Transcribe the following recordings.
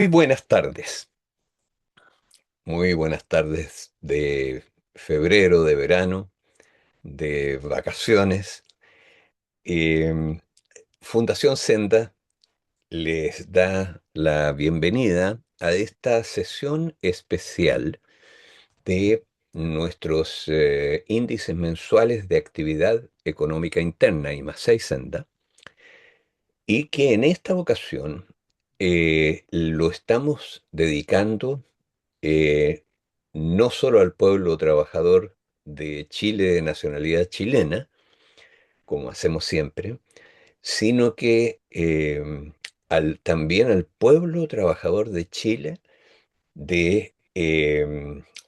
Muy buenas tardes, muy buenas tardes de febrero, de verano, de vacaciones. Em, Fundación Senda les da la bienvenida a esta sesión especial de nuestros índices mensuales de actividad económica interna, I+6 Senda, y que en esta ocasión lo estamos dedicando eh, no solo al pueblo trabajador de Chile de nacionalidad chilena, como hacemos siempre, sino que también al pueblo trabajador de Chile de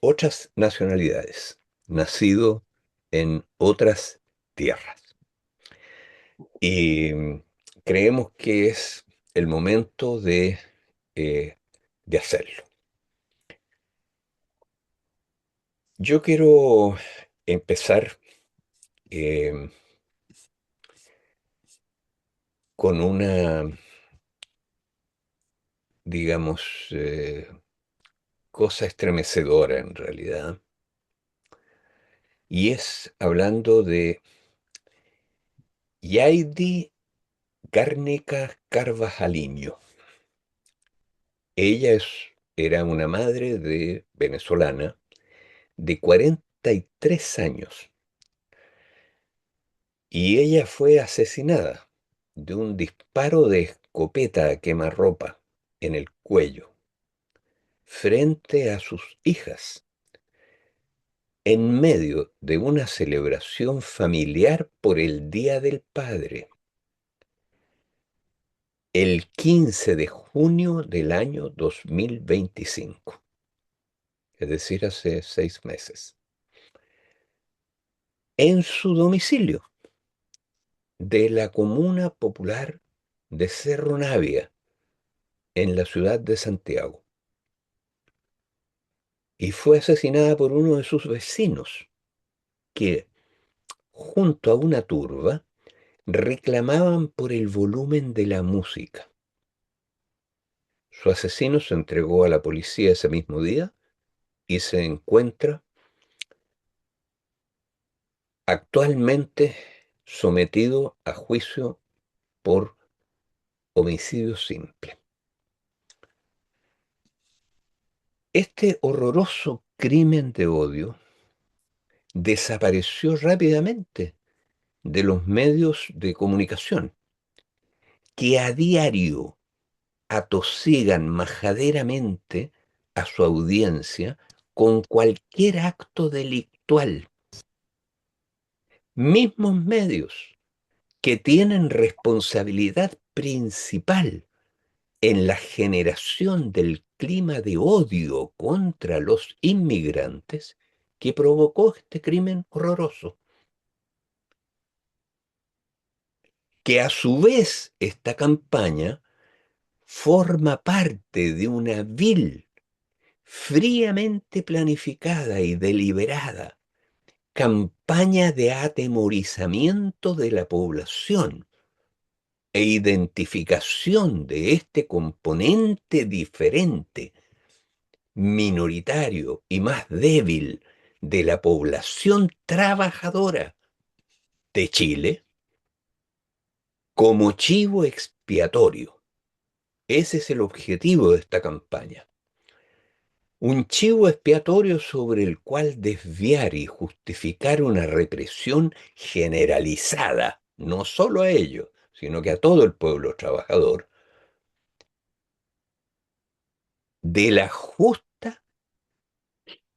otras nacionalidades, nacido en otras tierras. Y creemos que es el momento eh, de hacerlo. Yo quiero empezar eh, con una, digamos, cosa estremecedora en realidad, y es hablando de Yaidi Cárnica Carvajaliño. Ella era una madre de venezolana de 43 años y ella fue asesinada de un disparo de escopeta a quemarropa en el cuello frente a sus hijas en medio de una celebración familiar por el Día del Padre, el 15 de junio del año 2025, es decir, hace 6 meses, en su domicilio de la Comuna Popular de Cerro Navia, en la ciudad de Santiago, y fue asesinada por uno de sus vecinos, que, junto a una turba, reclamaban por el volumen de la música. Su asesino se entregó a la policía ese mismo día y se encuentra actualmente sometido a juicio por homicidio simple. Este horroroso crimen de odio desapareció rápidamente de los medios de comunicación, que a diario atosigan majaderamente a su audiencia con cualquier acto delictual. Mismos medios que tienen responsabilidad principal en la generación del clima de odio contra los inmigrantes que provocó este crimen horroroso, que a su vez esta campaña forma parte de una vil, fríamente planificada y deliberada campaña de atemorizamiento de la población e identificación de este componente diferente, minoritario y más débil de la población trabajadora de Chile como chivo expiatorio. Ese es el objetivo de esta campaña. Un chivo expiatorio sobre el cual desviar y justificar una represión generalizada, no solo a ellos, sino que a todo el pueblo trabajador, de la justa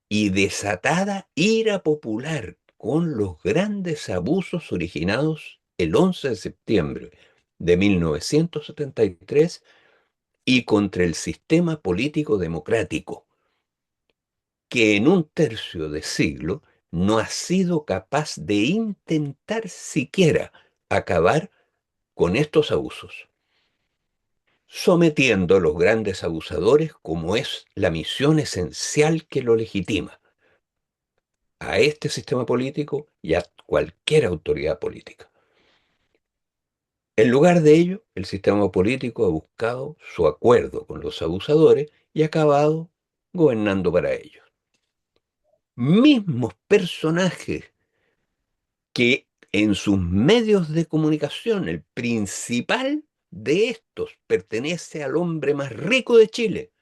y desatada ira popular con los grandes abusos originados el 11 de septiembre de 1973 y contra el sistema político democrático, que en un tercio de siglo no ha sido capaz de intentar siquiera acabar con estos abusos, sometiendo a los grandes abusadores, como es la misión esencial que lo legitima, a este sistema político y a cualquier autoridad política. En lugar de ello, el sistema político ha buscado su acuerdo con los abusadores y ha acabado gobernando para ellos. Mismos personajes que en sus medios de comunicación, el principal de estos pertenece al hombre más rico de Chile,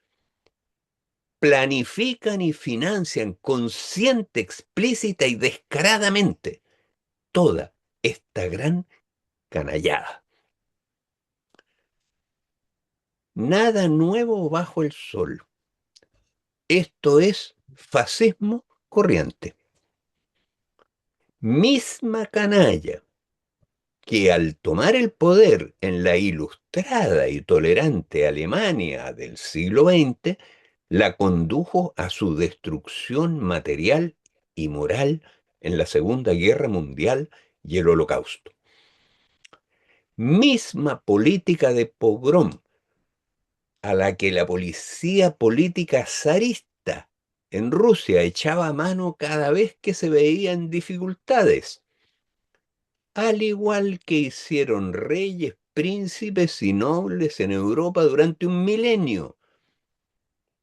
planifican y financian consciente, explícita y descaradamente toda esta gran canallada. Nada nuevo bajo el sol. Esto es fascismo corriente. Misma canalla que al tomar el poder en la ilustrada y tolerante Alemania del siglo XX, la condujo a su destrucción material y moral en la Segunda Guerra Mundial y el Holocausto. Misma política de pogrom a la que la policía política zarista en Rusia echaba mano cada vez que se veían dificultades, al igual que hicieron reyes, príncipes y nobles en Europa durante un milenio.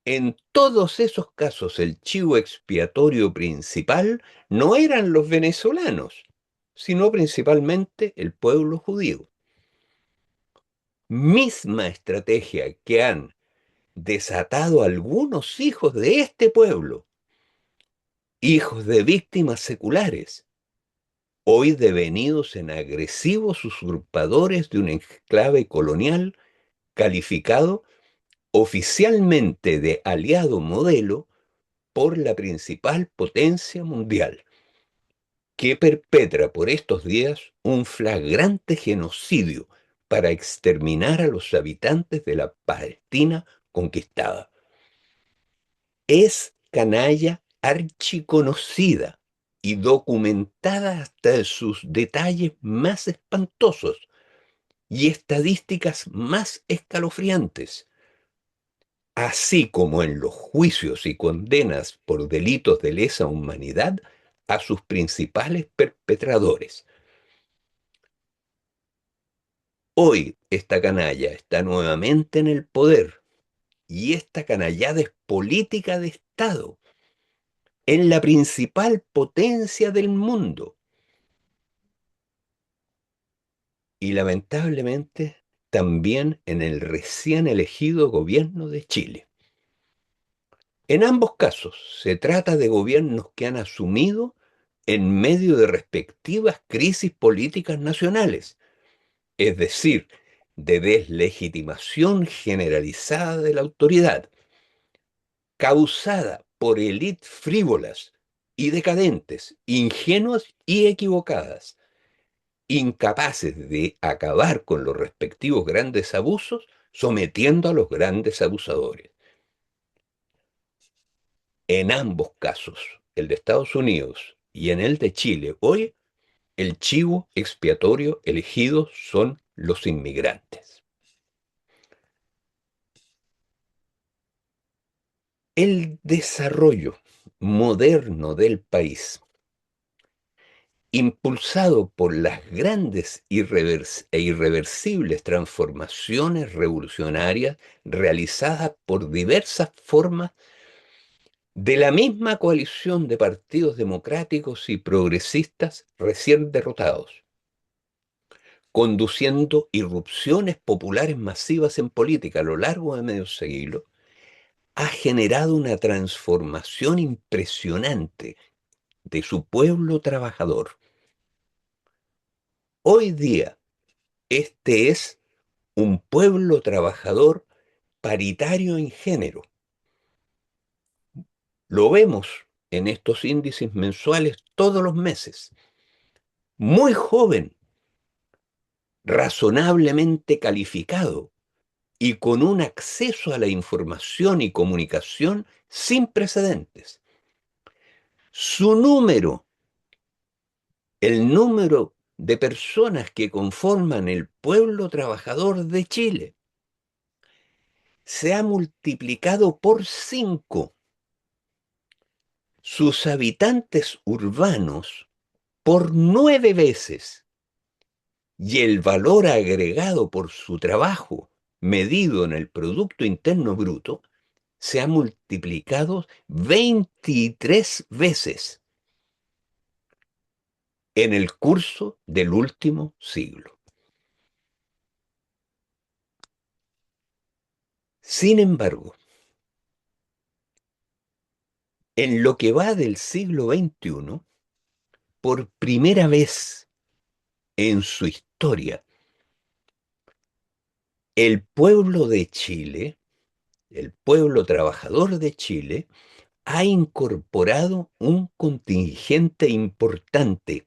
En todos esos casos, el chivo expiatorio principal no eran los venezolanos, sino principalmente el pueblo judío. Misma estrategia que han desatado algunos hijos de este pueblo, hijos de víctimas seculares, hoy devenidos en agresivos usurpadores de un enclave colonial calificado oficialmente de aliado modelo por la principal potencia mundial, que perpetra por estos días un flagrante genocidio para exterminar a los habitantes de la Palestina conquistada. Es canalla archiconocida y documentada hasta sus detalles más espantosos y estadísticas más escalofriantes, así como en los juicios y condenas por delitos de lesa humanidad a sus principales perpetradores. Hoy esta canalla está nuevamente en el poder y esta canallada es política de Estado en la principal potencia del mundo y lamentablemente también en el recién elegido gobierno de Chile. En ambos casos se trata de gobiernos que han asumido en medio de respectivas crisis políticas nacionales, es decir, de deslegitimación generalizada de la autoridad, causada por élites frívolas y decadentes, ingenuas y equivocadas, incapaces de acabar con los respectivos grandes abusos, sometiendo a los grandes abusadores. En ambos casos, el de Estados Unidos y en el de Chile, hoy el chivo expiatorio elegido son los inmigrantes. El desarrollo moderno del país, impulsado por las grandes e irreversibles transformaciones revolucionarias realizadas por diversas formas de la misma coalición de partidos democráticos y progresistas recién derrotados, conduciendo irrupciones populares masivas en política a lo largo de medio siglo, ha generado una transformación impresionante de su pueblo trabajador. Hoy día, este es un pueblo trabajador paritario en género. Lo vemos en estos índices mensuales todos los meses. Muy joven, razonablemente calificado y con un acceso a la información y comunicación sin precedentes. Su número, el número de personas que conforman el pueblo trabajador de Chile, se ha multiplicado por 5. Sus habitantes urbanos por 9 veces y el valor agregado por su trabajo, medido en el Producto Interno Bruto, se ha multiplicado 23 veces en el curso del último siglo. Sin embargo, en lo que va del siglo XXI, por primera vez en su historia, el pueblo de Chile, el pueblo trabajador de Chile, ha incorporado un contingente importante,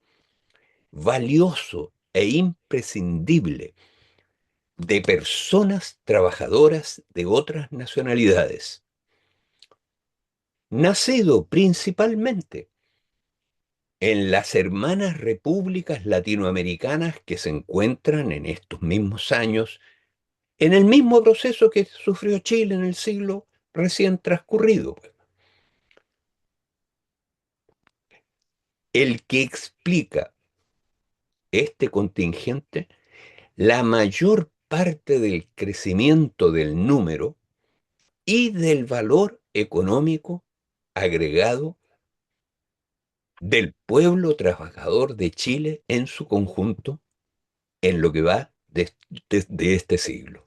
valioso e imprescindible de personas trabajadoras de otras nacionalidades, nacido principalmente en las hermanas repúblicas latinoamericanas que se encuentran en estos mismos años en el mismo proceso que sufrió Chile en el siglo recién transcurrido, pues. El que explica este contingente, la mayor parte del crecimiento del número y del valor económico agregado del pueblo trabajador de Chile en su conjunto en lo que va de este siglo.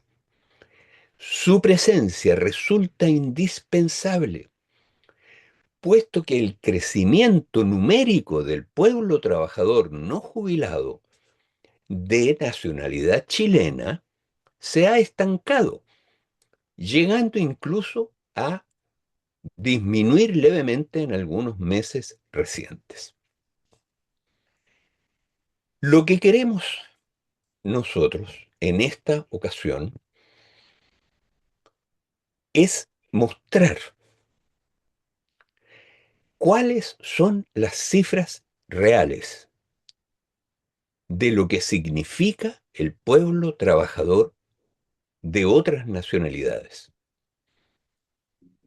Su presencia resulta indispensable, puesto que el crecimiento numérico del pueblo trabajador no jubilado de nacionalidad chilena se ha estancado, llegando incluso a disminuir levemente en algunos meses recientes. Lo que queremos nosotros en esta ocasión es mostrar cuáles son las cifras reales de lo que significa el pueblo trabajador de otras nacionalidades.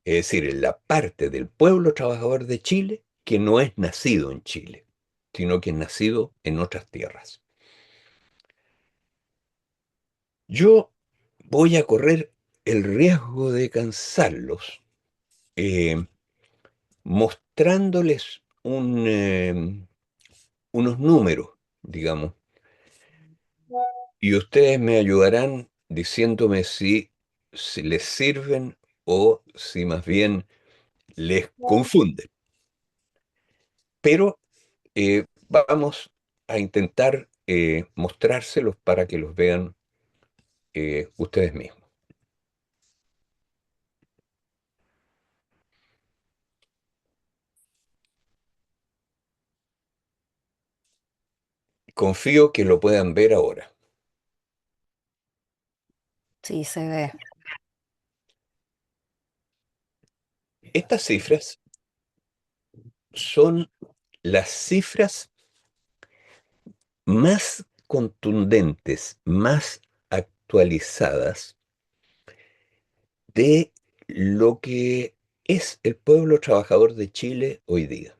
Es decir, la parte del pueblo trabajador de Chile que no es nacido en Chile, sino que es nacido en otras tierras. Yo voy a correr el riesgo de cansarlos eh, mostrándoles unos números, digamos, y ustedes me ayudarán diciéndome si les sirven o si más bien les confunden. Pero vamos a intentar mostrárselos para que los vean ustedes mismos. Confío que lo puedan ver ahora. Sí, se ve. Estas cifras son las cifras más contundentes, más actualizadas de lo que es el pueblo trabajador de Chile hoy día.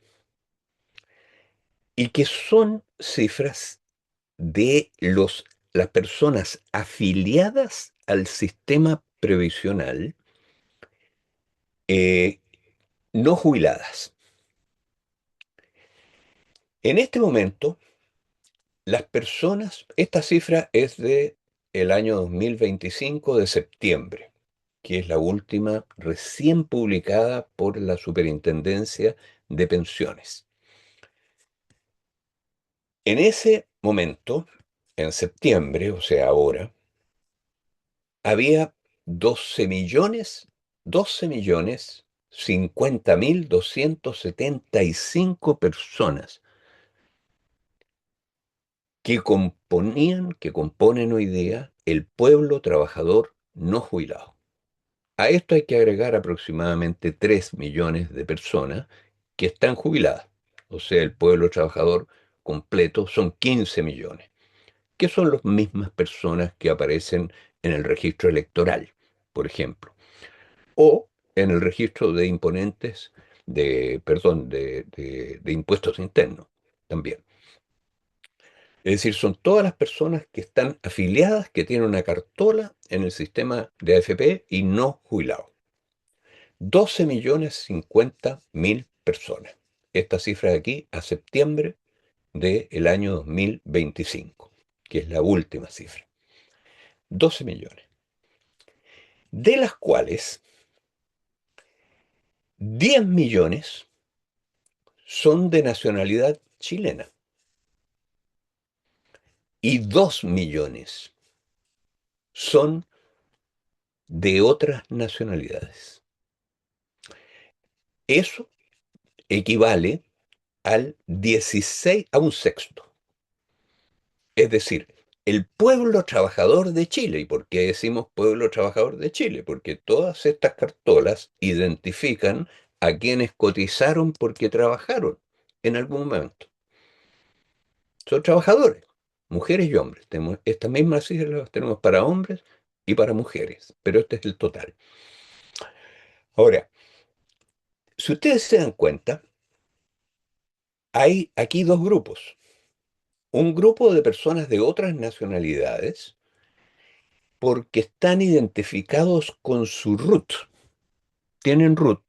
Y que son cifras de las personas afiliadas al sistema previsional eh, no jubiladas. En este momento, las personas, esta cifra es de el año 2025 de septiembre, que es la última recién publicada por la Superintendencia de Pensiones. En ese momento, en septiembre, o sea, ahora, había 12.050.275 personas que componen hoy día el pueblo trabajador no jubilado. A esto hay que agregar aproximadamente 3 millones de personas que están jubiladas. O sea, el pueblo trabajador completo son 15 millones, que son las mismas personas que aparecen en el registro electoral, por ejemplo, o en el registro de imponentes de, perdón, de impuestos internos también. Es decir, son todas las personas que están afiliadas, que tienen una cartola en el sistema de AFP y no jubilados. 12.050.000 personas. Esta cifra de aquí a septiembre del año 2025, que es la última cifra. 12 millones. De las cuales 10 millones son de nacionalidad chilena y 2 millones son de otras nacionalidades. Eso equivale al 16, a un sexto. Es decir, el pueblo trabajador de Chile. ¿Y por qué decimos pueblo trabajador de Chile? Porque todas estas cartolas identifican a quienes cotizaron porque trabajaron en algún momento. Son trabajadores, mujeres y hombres. Tenemos estas mismas cifras las tenemos para hombres y para mujeres, pero este es el total. Ahora, si ustedes se dan cuenta, hay aquí dos grupos. Un grupo de personas de otras nacionalidades porque están identificados con su root, tienen root,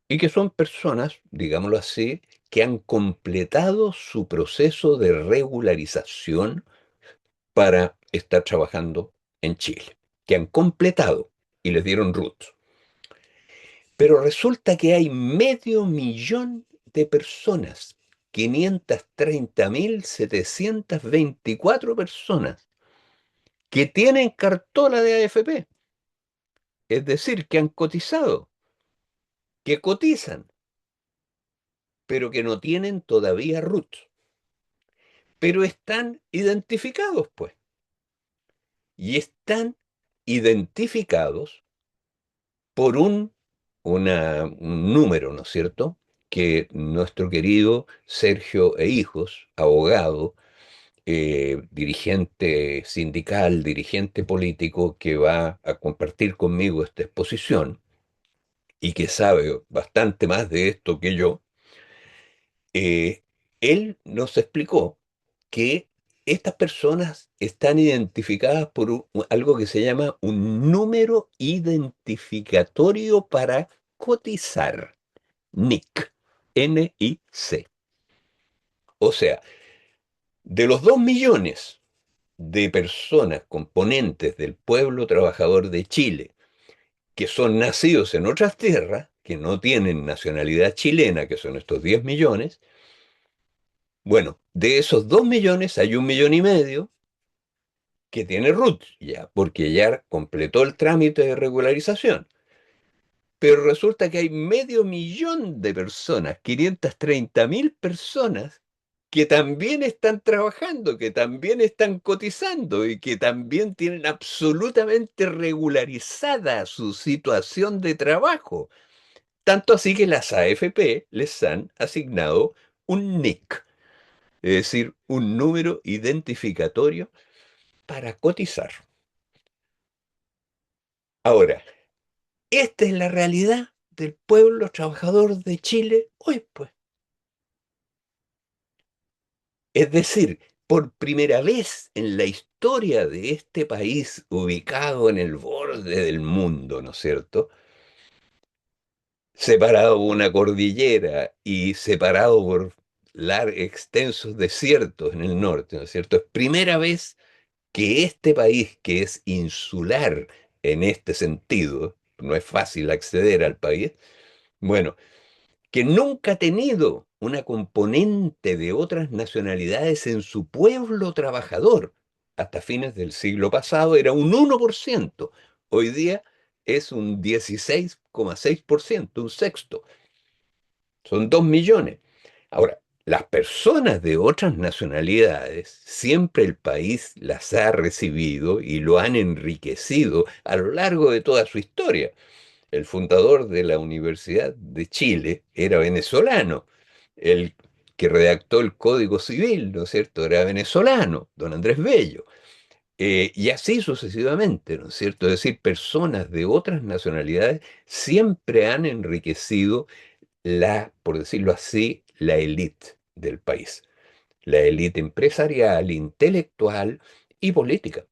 y que son personas, digámoslo así, que han completado su proceso de regularización para estar trabajando en Chile, que han completado y les dieron root. Pero resulta que hay 500.000 de personas, 530.724 personas, que tienen cartola de AFP, es decir, que han cotizado, que cotizan, pero que no tienen todavía RUT, pero están identificados, pues, y están identificados por un número, ¿no es cierto?, que nuestro querido Sergio e Hijos, abogado, dirigente sindical, dirigente político, que va a compartir conmigo esta exposición y que sabe bastante más de esto que yo, eh, él nos explicó que estas personas están identificadas por algo que se llama un número identificatorio para cotizar, NIC, N-I-C. O sea, de los 2 millones de personas componentes del pueblo trabajador de Chile, que son nacidos en otras tierras, que no tienen nacionalidad chilena, que son estos 10 millones, bueno, de esos 2 millones hay 1,5 millones que tiene RUT ya, porque ya completó el trámite de regularización. Pero resulta que hay 500.000 de personas, 530.000 personas, que también están trabajando, que también están cotizando y que también tienen absolutamente regularizada su situación de trabajo. Tanto así que las AFP les han asignado un NIC, es decir, un número identificatorio para cotizar. Ahora, esta es la realidad del pueblo trabajador de Chile hoy, pues. Es decir, por primera vez en la historia de este país ubicado en el borde del mundo, ¿no es cierto? Separado por una cordillera y separado por extensos desiertos en el norte, ¿no es cierto? Es primera vez que este país, que es insular en este sentido, no es fácil acceder al país, bueno, que nunca ha tenido una componente de otras nacionalidades en su pueblo trabajador. Hasta fines del siglo pasado era un 1%. Hoy día es un 16,6%, un sexto. Son 2 millones. Ahora, las personas de otras nacionalidades, siempre el país las ha recibido y lo han enriquecido a lo largo de toda su historia. El fundador de la Universidad de Chile era venezolano. El que redactó el Código Civil, ¿no es cierto?, era venezolano, don Andrés Bello. Y así sucesivamente, ¿no es cierto? Es decir, personas de otras nacionalidades siempre han enriquecido por decirlo así, la élite del país. la élite empresarial, intelectual y política.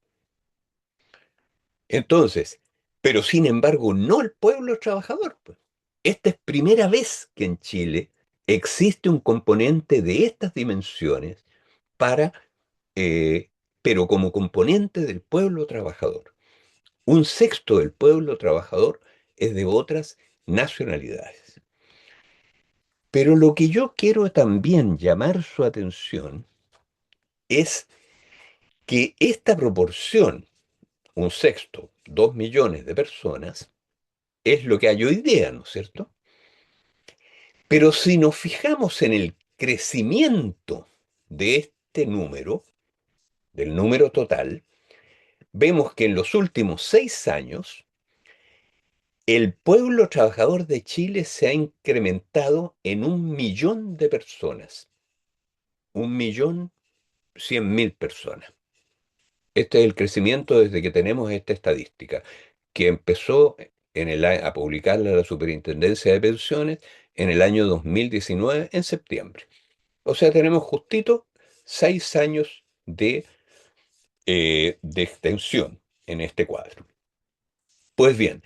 Entonces, pero sin embargo, no el pueblo trabajador, pues. Esta es primera vez que en Chile existe un componente de estas dimensiones para, eh, pero como componente del pueblo trabajador. Un sexto del pueblo trabajador es de otras nacionalidades. Pero lo que yo quiero también llamar su atención es que esta proporción, un sexto, 2 millones de personas, es lo que hay hoy día, ¿no es cierto? Pero si nos fijamos en el crecimiento de este número, del número total, vemos que en los últimos 6 años, el pueblo trabajador de Chile se ha incrementado en 1 millón de personas, 1.100.000 personas. Este es el crecimiento desde que tenemos esta estadística, que empezó a publicarla la Superintendencia de Pensiones en el año 2019, en septiembre. O sea, tenemos justito 6 años de extensión en este cuadro. Pues bien,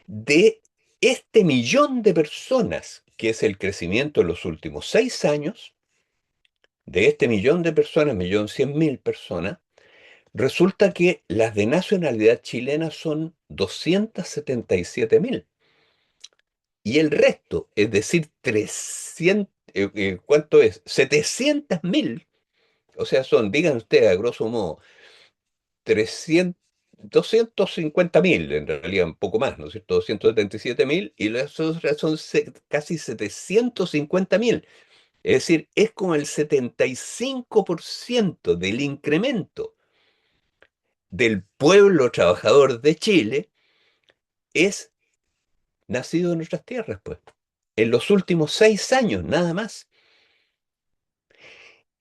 de este millón de personas, que es el crecimiento en los últimos 6 años, de este millón de personas, 1.100.000 personas, resulta que las de nacionalidad chilena son 277.000. Y el resto, es decir, 300, ¿cuánto es? 700.000, o sea, son, digan ustedes, a grosso modo, 300, 250.000, en realidad un poco más, ¿no es cierto? 277.000 y las otras son casi 750.000. Es decir, es como el 75% del incremento del pueblo trabajador de Chile es nacido en nuestras tierras, pues, en los últimos 6 años, nada más.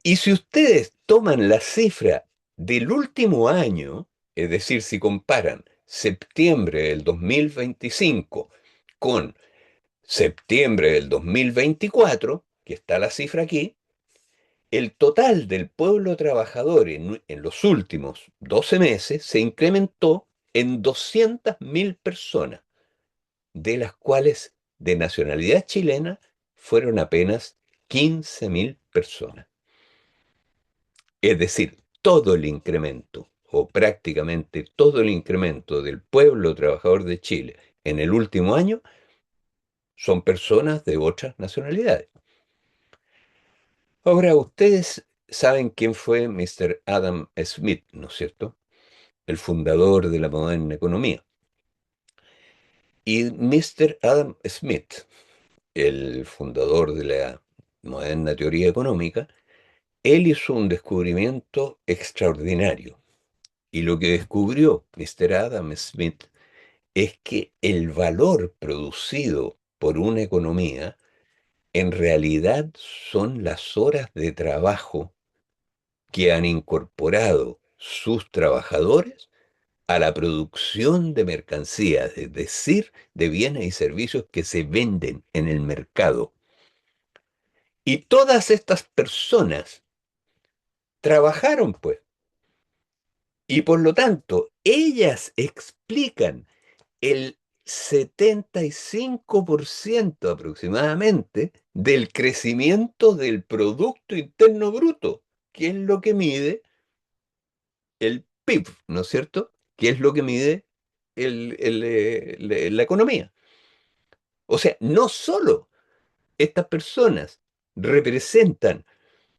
Y si ustedes toman la cifra del último año, es decir, si comparan septiembre del 2025 con septiembre del 2024, que está la cifra aquí, el total del pueblo trabajador en los últimos 12 meses se incrementó en 200.000 personas, de las cuales de nacionalidad chilena fueron apenas 15.000 personas. Es decir, todo el incremento, o prácticamente todo el incremento del pueblo trabajador de Chile en el último año son personas de otras nacionalidades. Ahora, ustedes saben quién fue Mr. Adam Smith, ¿no es cierto? El fundador de la moderna economía. Y Mr. Adam Smith, el fundador de la moderna teoría económica, él hizo un descubrimiento extraordinario. Y lo que descubrió Mr. Adam Smith es que el valor producido por una economía en realidad son las horas de trabajo que han incorporado sus trabajadores a la producción de mercancías, es decir, de bienes y servicios que se venden en el mercado. Y todas estas personas trabajaron, pues, y por lo tanto, ellas explican el 75% aproximadamente del crecimiento del Producto Interno Bruto, que es lo que mide el PIB, ¿no es cierto? Que es lo que mide la economía. O sea, no solo estas personas representan,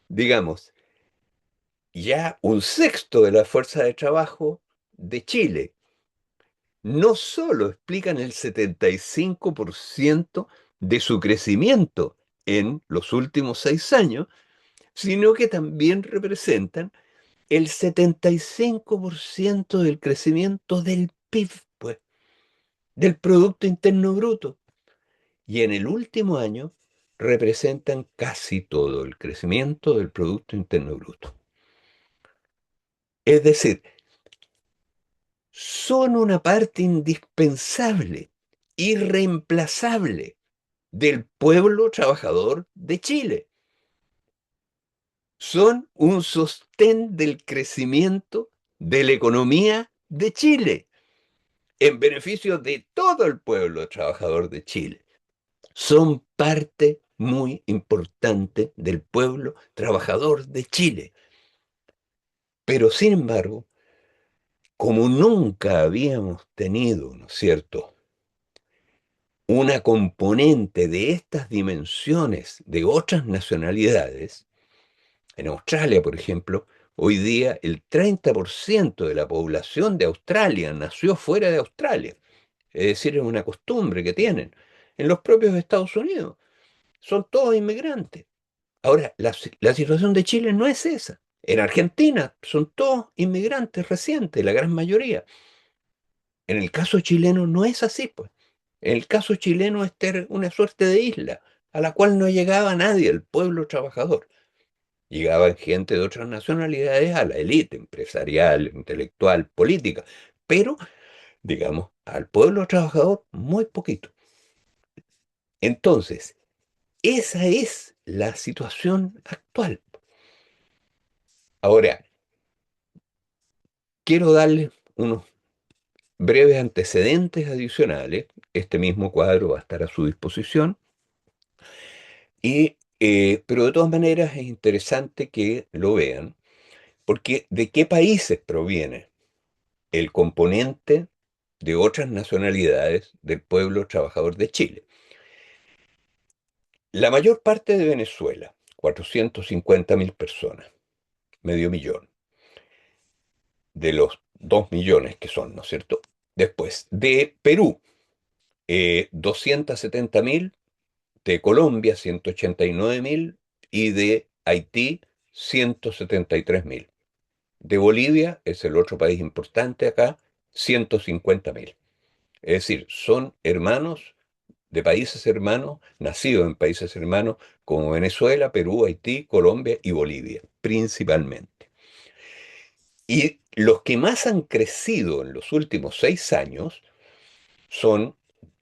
digamos, ya un sexto de la fuerza de trabajo de Chile, no solo explican el 75% de su crecimiento en los últimos 6 años, sino que también representan el 75% del crecimiento del PIB, pues, del Producto Interno Bruto. Y en el último año representan casi todo el crecimiento del Producto Interno Bruto. Es decir, son una parte indispensable, irreemplazable del pueblo trabajador de Chile. son un sostén del crecimiento de la economía de Chile, en beneficio de todo el pueblo trabajador de Chile. Son parte muy importante del pueblo trabajador de Chile. Pero sin embargo, como nunca habíamos tenido, ¿no es cierto?, una componente de estas dimensiones de otras nacionalidades, en Australia, por ejemplo, hoy día el 30% de la población de Australia nació fuera de Australia. Es decir, es una costumbre que tienen. En los propios Estados Unidos son todos inmigrantes. Ahora, la situación de Chile no es esa. En Argentina son todos inmigrantes recientes, la gran mayoría. En el caso chileno no es así, pues. En el caso chileno este era una suerte de isla a la cual no llegaba nadie, el pueblo trabajador. Llegaban gente de otras nacionalidades a la élite empresarial, intelectual, política, pero, digamos, al pueblo trabajador muy poquito. Entonces, esa es la situación actual. Ahora, quiero darle unos breves antecedentes adicionales. Este mismo cuadro va a estar a su disposición. Pero de todas maneras es interesante que lo vean, porque ¿de qué países proviene el componente de otras nacionalidades del pueblo trabajador de Chile? La mayor parte de Venezuela, 450.000 personas, medio millón, de los 2 millones que son, ¿no es cierto? Después, de Perú, 270.000, de Colombia, 189.000, y de Haití, 173.000. De Bolivia, es el otro país importante acá, 150.000. Es decir, son hermanos de países hermanos, nacidos en países hermanos como Venezuela, Perú, Haití, Colombia y Bolivia, principalmente. Y los que más han crecido en los últimos 6 años son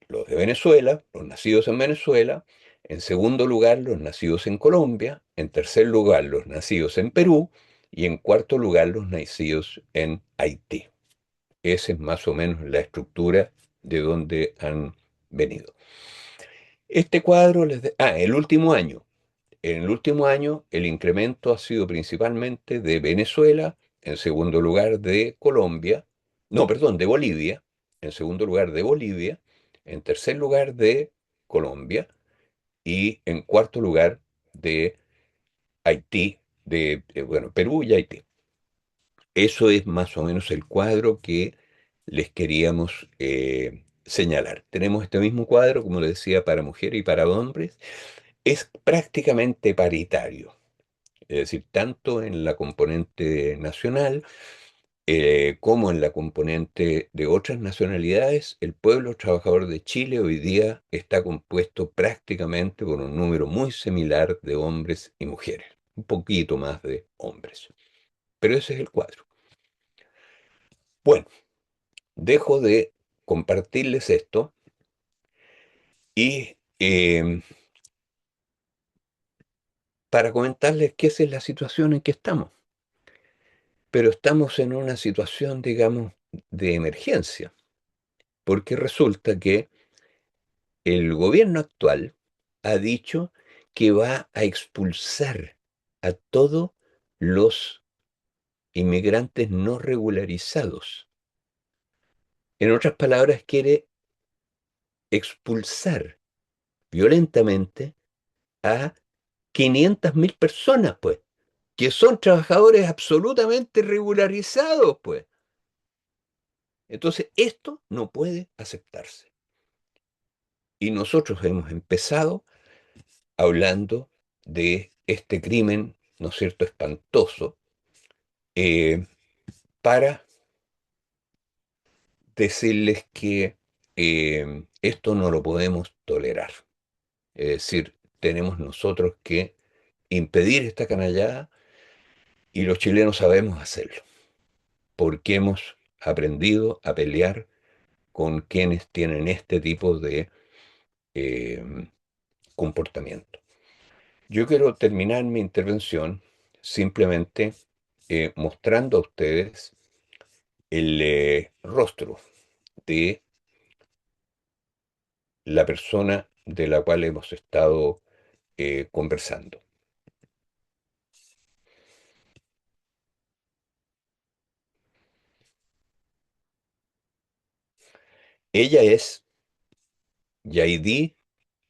los de Venezuela, los nacidos en Venezuela, en segundo lugar los nacidos en Colombia, en tercer lugar los nacidos en Perú y en cuarto lugar los nacidos en Haití. Esa es más o menos la estructura de donde han venido. Este cuadro el último año. En el último año el incremento ha sido principalmente de Venezuela, en segundo lugar de Colombia, no, perdón, de Bolivia, en segundo lugar de Bolivia, en tercer lugar de Colombia y en cuarto lugar de Haití, bueno, Perú y Haití. Eso es más o menos el cuadro que les queríamos señalar. Tenemos este mismo cuadro, como les decía, para mujeres y para hombres. Es prácticamente paritario. Es decir, tanto en la componente nacional como en la componente de otras nacionalidades, el pueblo trabajador de Chile hoy día está compuesto prácticamente por un número muy similar de hombres y mujeres, un poquito más de hombres. Pero ese es el cuadro. Bueno, dejo de compartirles esto y para comentarles que esa es la situación en que estamos. Pero estamos en una situación, digamos, de emergencia, porque resulta que el gobierno actual ha dicho que va a expulsar a todos los inmigrantes no regularizados. En otras palabras, quiere expulsar violentamente a 500.000 personas, pues, que son trabajadores absolutamente regularizados, pues. Entonces, esto no puede aceptarse. Y nosotros hemos empezado hablando de este crimen, ¿no es cierto?, espantoso, eh, para decirles que esto no lo podemos tolerar. Es decir, tenemos nosotros que impedir esta canallada y los chilenos sabemos hacerlo, porque hemos aprendido a pelear con quienes tienen este tipo de eh, comportamiento. Yo quiero terminar mi intervención simplemente mostrando a ustedes el rostro de la persona de la cual hemos estado conversando. Ella es Yaidí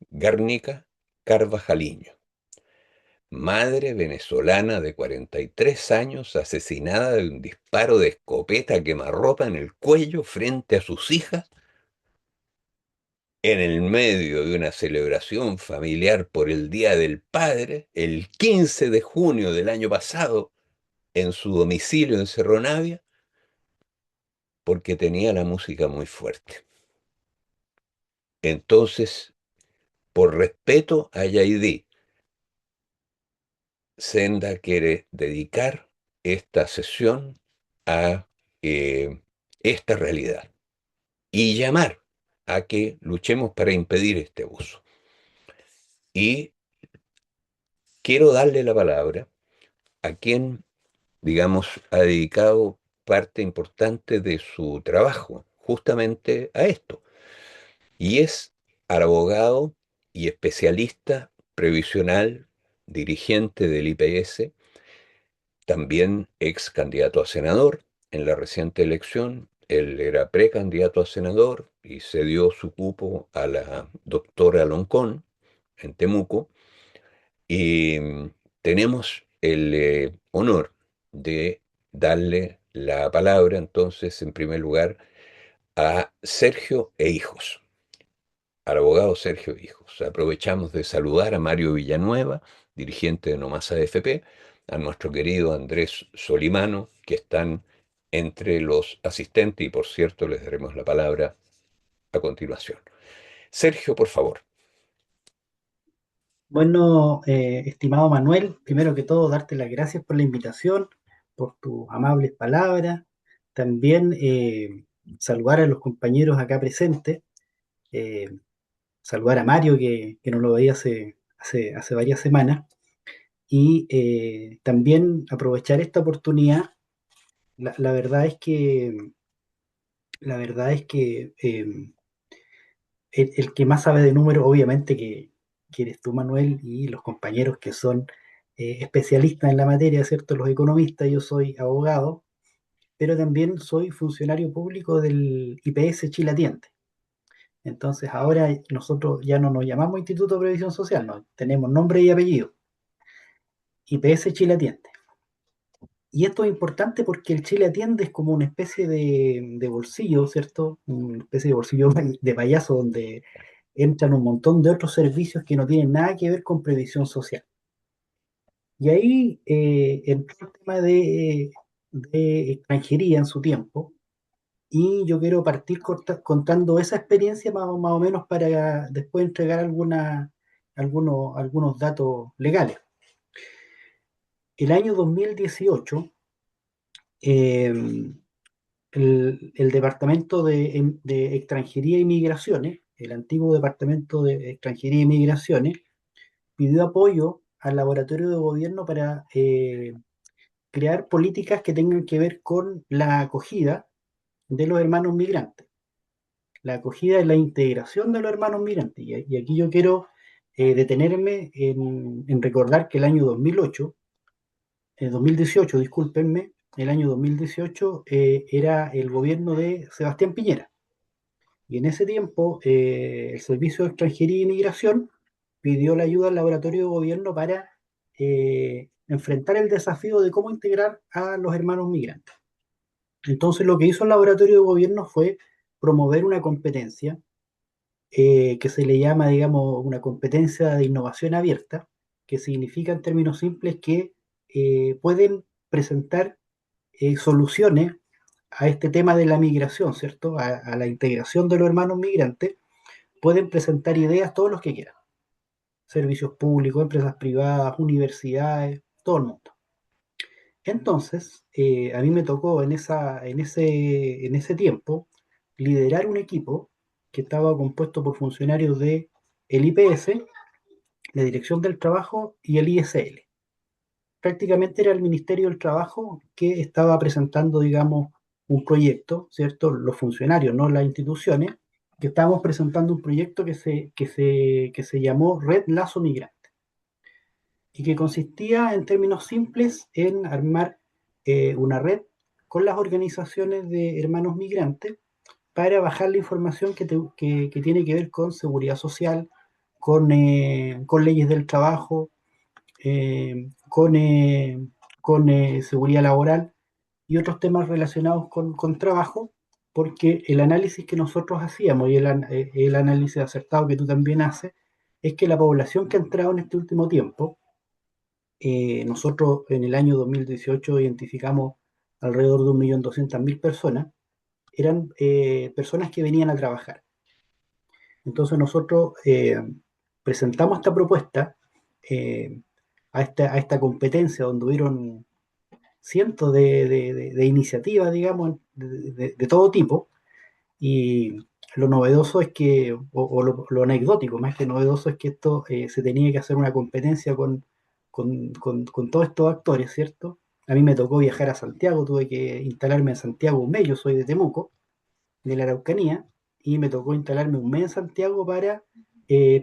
Gárnica Carvajaliño, madre venezolana de 43 años asesinada de un disparo de escopeta a quemarropa en el cuello frente a sus hijas en el medio de una celebración familiar por el Día del Padre, el 15 de junio del año pasado, en su domicilio en Cerro Navia, porque tenía la música muy fuerte. Entonces, por respeto a Yaidí, Senda quiere dedicar esta sesión a esta realidad y llamar a que luchemos para impedir este abuso. Y quiero darle la palabra a quien, digamos, ha dedicado parte importante de su trabajo justamente a esto, y es abogado y especialista previsional, dirigente del IPS, también ex candidato a senador en la reciente elección. Él era precandidato a senador y cedió su cupo a la doctora Loncón en Temuco. Y tenemos el honor de darle la palabra entonces, en primer lugar, a Sergio e Hijos, al abogado Sergio Hijos. Aprovechamos de saludar a Mario Villanueva, dirigente de Nomasa AFP, a nuestro querido Andrés Solimano, que están entre los asistentes y por cierto les daremos la palabra a continuación. Sergio, por favor. Bueno, estimado Manuel, primero que todo, darte las gracias por la invitación, por tus amables palabras. También saludar a los compañeros acá presentes, eh, saludar a Mario, que no lo veía hace varias semanas, y también aprovechar esta oportunidad. La verdad es que, la verdad es que el que más sabe de números, obviamente que eres tú, Manuel, y los compañeros que son especialistas en la materia, ¿cierto? Los economistas, yo soy abogado, pero también soy funcionario público del IPS Chile Atiende. Entonces ahora nosotros ya no nos llamamos Instituto de Previsión Social, no, tenemos nombre y apellido, IPS Chile Atiende. Y esto es importante porque el Chile Atiende es como una especie de bolsillo, ¿cierto? Una especie de bolsillo de payaso donde entran un montón de otros servicios que no tienen nada que ver con previsión social. Y ahí entró el tema de extranjería en su tiempo, y yo quiero partir contando esa experiencia más o menos para después entregar algunos datos legales. El año 2018, eh, el Departamento de Extranjería y Migraciones, el antiguo Departamento de Extranjería y Migraciones, pidió apoyo al laboratorio de gobierno para crear políticas que tengan que ver con la acogida de los hermanos migrantes. La acogida y la integración de los hermanos migrantes. Y aquí yo quiero detenerme en recordar que el año 2008, 2018, discúlpenme, el año 2018 era el gobierno de Sebastián Piñera. Y en ese tiempo el Servicio de Extranjería e Inmigración pidió la ayuda al laboratorio de gobierno para enfrentar el desafío de cómo integrar a los hermanos migrantes. Entonces lo que hizo el laboratorio de gobierno fue promover una competencia que se le llama, digamos, una competencia de innovación abierta, que significa en términos simples que pueden presentar soluciones a este tema de la migración, ¿cierto? A la integración de los hermanos migrantes, pueden presentar ideas todos los que quieran. Servicios públicos, empresas privadas, universidades, todo el mundo. Entonces, a mí me tocó en ese tiempo liderar un equipo que estaba compuesto por funcionarios de el IPS, la Dirección del Trabajo y el ISL. prácticamente era el Ministerio del Trabajo que estaba presentando, digamos, un proyecto, ¿cierto? Los funcionarios, no las instituciones, que estábamos presentando un proyecto que se llamó Red Lazo Migrante y que consistía en términos simples en armar una red con las organizaciones de hermanos migrantes para bajar la información que tiene que ver con seguridad social, con leyes del trabajo, con seguridad laboral y otros temas relacionados con trabajo, porque el análisis que nosotros hacíamos y el análisis acertado que tú también haces, es que la población que ha entrado en este último tiempo, nosotros en el año 2018 identificamos alrededor de 1.200.000 personas, eran personas que venían a trabajar. Entonces nosotros presentamos esta propuesta eh, a esta competencia donde hubieron cientos de iniciativas, digamos, de todo tipo, y lo novedoso es que, o lo anecdótico, más que novedoso, es que esto se tenía que hacer una competencia con todos estos actores, ¿cierto? A mí me tocó viajar a Santiago, tuve que instalarme en Santiago un mes, yo soy de Temuco, de la Araucanía, y me tocó instalarme un mes en Santiago para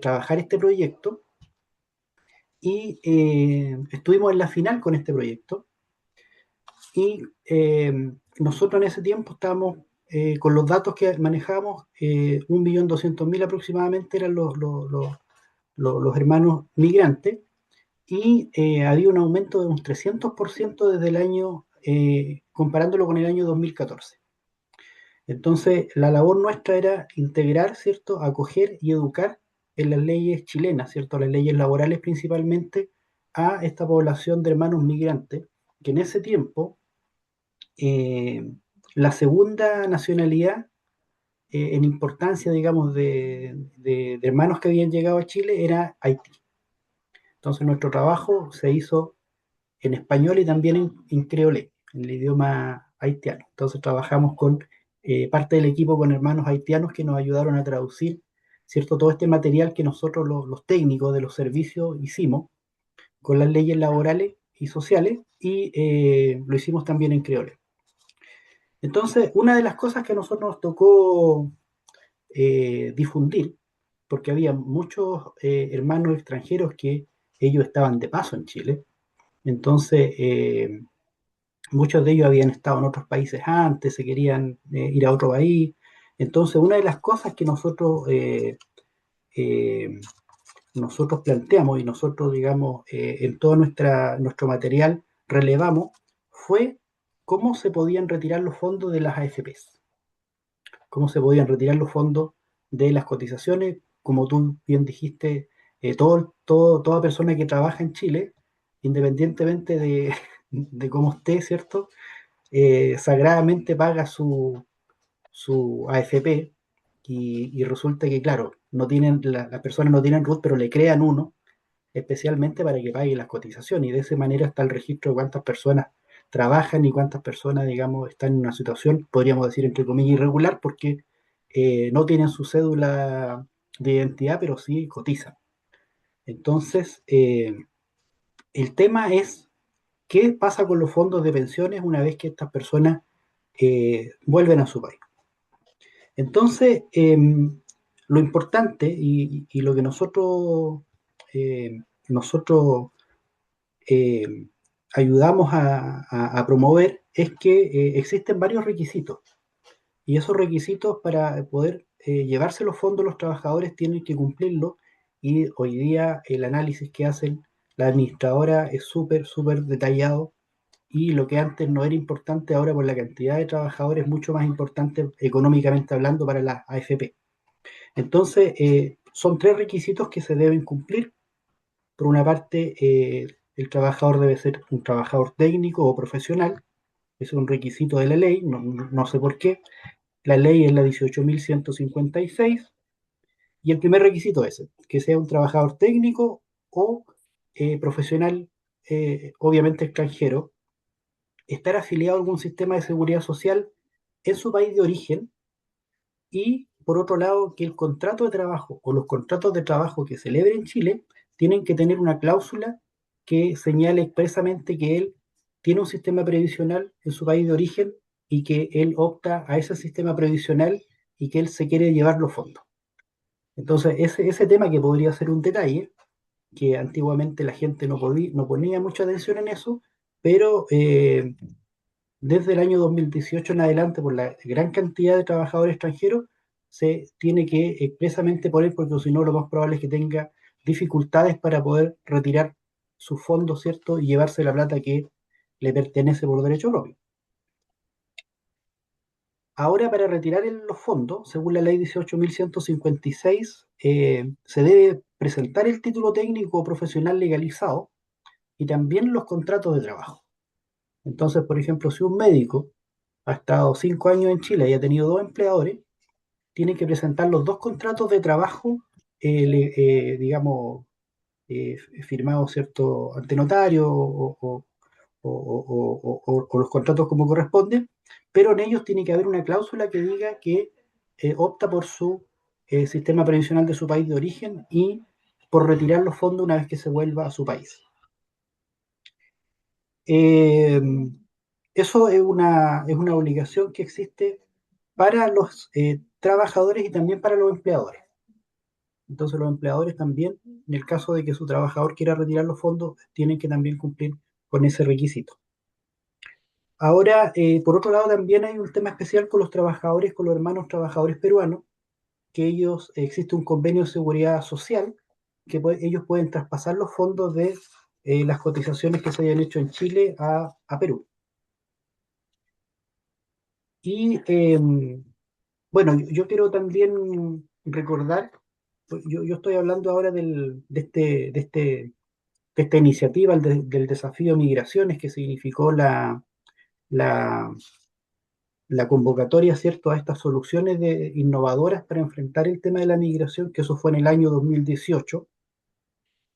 trabajar este proyecto, y estuvimos en la final con este proyecto, y nosotros en ese tiempo estábamos, con los datos que manejamos, 1.200.000 aproximadamente eran los hermanos migrantes, y había un aumento de un 300% desde el año, comparándolo con el año 2014. Entonces, la labor nuestra era integrar, ¿cierto?, acoger y educar en las leyes chilenas, ¿cierto?, las leyes laborales principalmente, a esta población de hermanos migrantes, que en ese tiempo, eh, la segunda nacionalidad en importancia, digamos, de hermanos que habían llegado a Chile era Haití. Entonces, nuestro trabajo se hizo en español y también en creolé, en el idioma haitiano. Entonces trabajamos con parte del equipo con hermanos haitianos que nos ayudaron a traducir, ¿cierto?, todo este material que nosotros los técnicos de los servicios hicimos con las leyes laborales y sociales, y lo hicimos también en creole. Entonces, una de las cosas que a nosotros nos tocó difundir, porque había muchos hermanos extranjeros que ellos estaban de paso en Chile, entonces muchos de ellos habían estado en otros países antes, se querían ir a otro país. Entonces, una de las cosas que eh, nosotros planteamos y nosotros, digamos, en todo nuestro material relevamos fue cómo se podían retirar los fondos de las AFPs, cómo se podían retirar los fondos de las cotizaciones. Como tú bien dijiste, toda persona que trabaja en Chile, independientemente de cómo esté, ¿cierto?, sagradamente paga su AFP, y resulta que, claro, las personas no tienen RUT, pero le crean uno, especialmente para que pague las cotizaciones, y de esa manera está el registro de cuántas personas trabajan y cuántas personas, digamos, están en una situación, podríamos decir, entre comillas, irregular, porque no tienen su cédula de identidad, pero sí cotizan. Entonces, el tema es qué pasa con los fondos de pensiones una vez que estas personas vuelven a su país. Entonces, lo importante y lo que nosotros eh, ayudamos a promover es que existen varios requisitos, y esos requisitos para poder llevarse los fondos los trabajadores tienen que cumplirlos, y hoy día el análisis que hacen la administradora es súper, súper detallado, y lo que antes no era importante ahora por la cantidad de trabajadores es mucho más importante económicamente hablando para la AFP. Entonces, son tres requisitos que se deben cumplir. Por una parte, el trabajador debe ser un trabajador técnico o profesional, es un requisito de la ley, no sé por qué. La ley es la 18.156, y el primer requisito es que sea un trabajador técnico o profesional, obviamente extranjero, estar afiliado a algún sistema de seguridad social en su país de origen, y por otro lado que el contrato de trabajo o los contratos de trabajo que celebre en Chile tienen que tener una cláusula que señale expresamente que él tiene un sistema previsional en su país de origen y que él opta a ese sistema previsional y que él se quiere llevar los fondos. Entonces, ese tema que podría ser un detalle, que antiguamente la gente no ponía mucha atención en eso, pero desde el año 2018 en adelante, por la gran cantidad de trabajadores extranjeros, se tiene que expresamente poner, porque si no, lo más probable es que tenga dificultades para poder retirar sus fondos, ¿cierto? Y llevarse la plata que le pertenece por derecho propio. Ahora, para retirar los fondos, según la ley 18.156, se debe presentar el título técnico o profesional legalizado y también los contratos de trabajo. Entonces, por ejemplo, si un médico ha estado 5 años en Chile y ha tenido 2 empleadores, tiene que presentar los 2 contratos de trabajo, digamos, firmados, ¿cierto?, ante notario o los contratos como corresponde, pero en ellos tiene que haber una cláusula que diga que opta por su sistema previsional de su país de origen y por retirar los fondos una vez que se vuelva a su país. Eh, Eso es una obligación que existe para los trabajadores y también para los empleadores. Entonces los empleadores también, en el caso de que su trabajador quiera retirar los fondos, tienen que también cumplir con ese requisito. Ahora, por otro lado, también hay un tema especial con los trabajadores, con los hermanos trabajadores peruanos, que ellos, existe un convenio de seguridad social, que ellos pueden traspasar los fondos de las cotizaciones que se hayan hecho en Chile a Perú. Y bueno, yo quiero también recordar, pues, yo estoy hablando ahora de esta iniciativa, del desafío de migraciones que significó la, la convocatoria, ¿cierto?, a estas soluciones innovadoras para enfrentar el tema de la migración, que eso fue en el año 2018,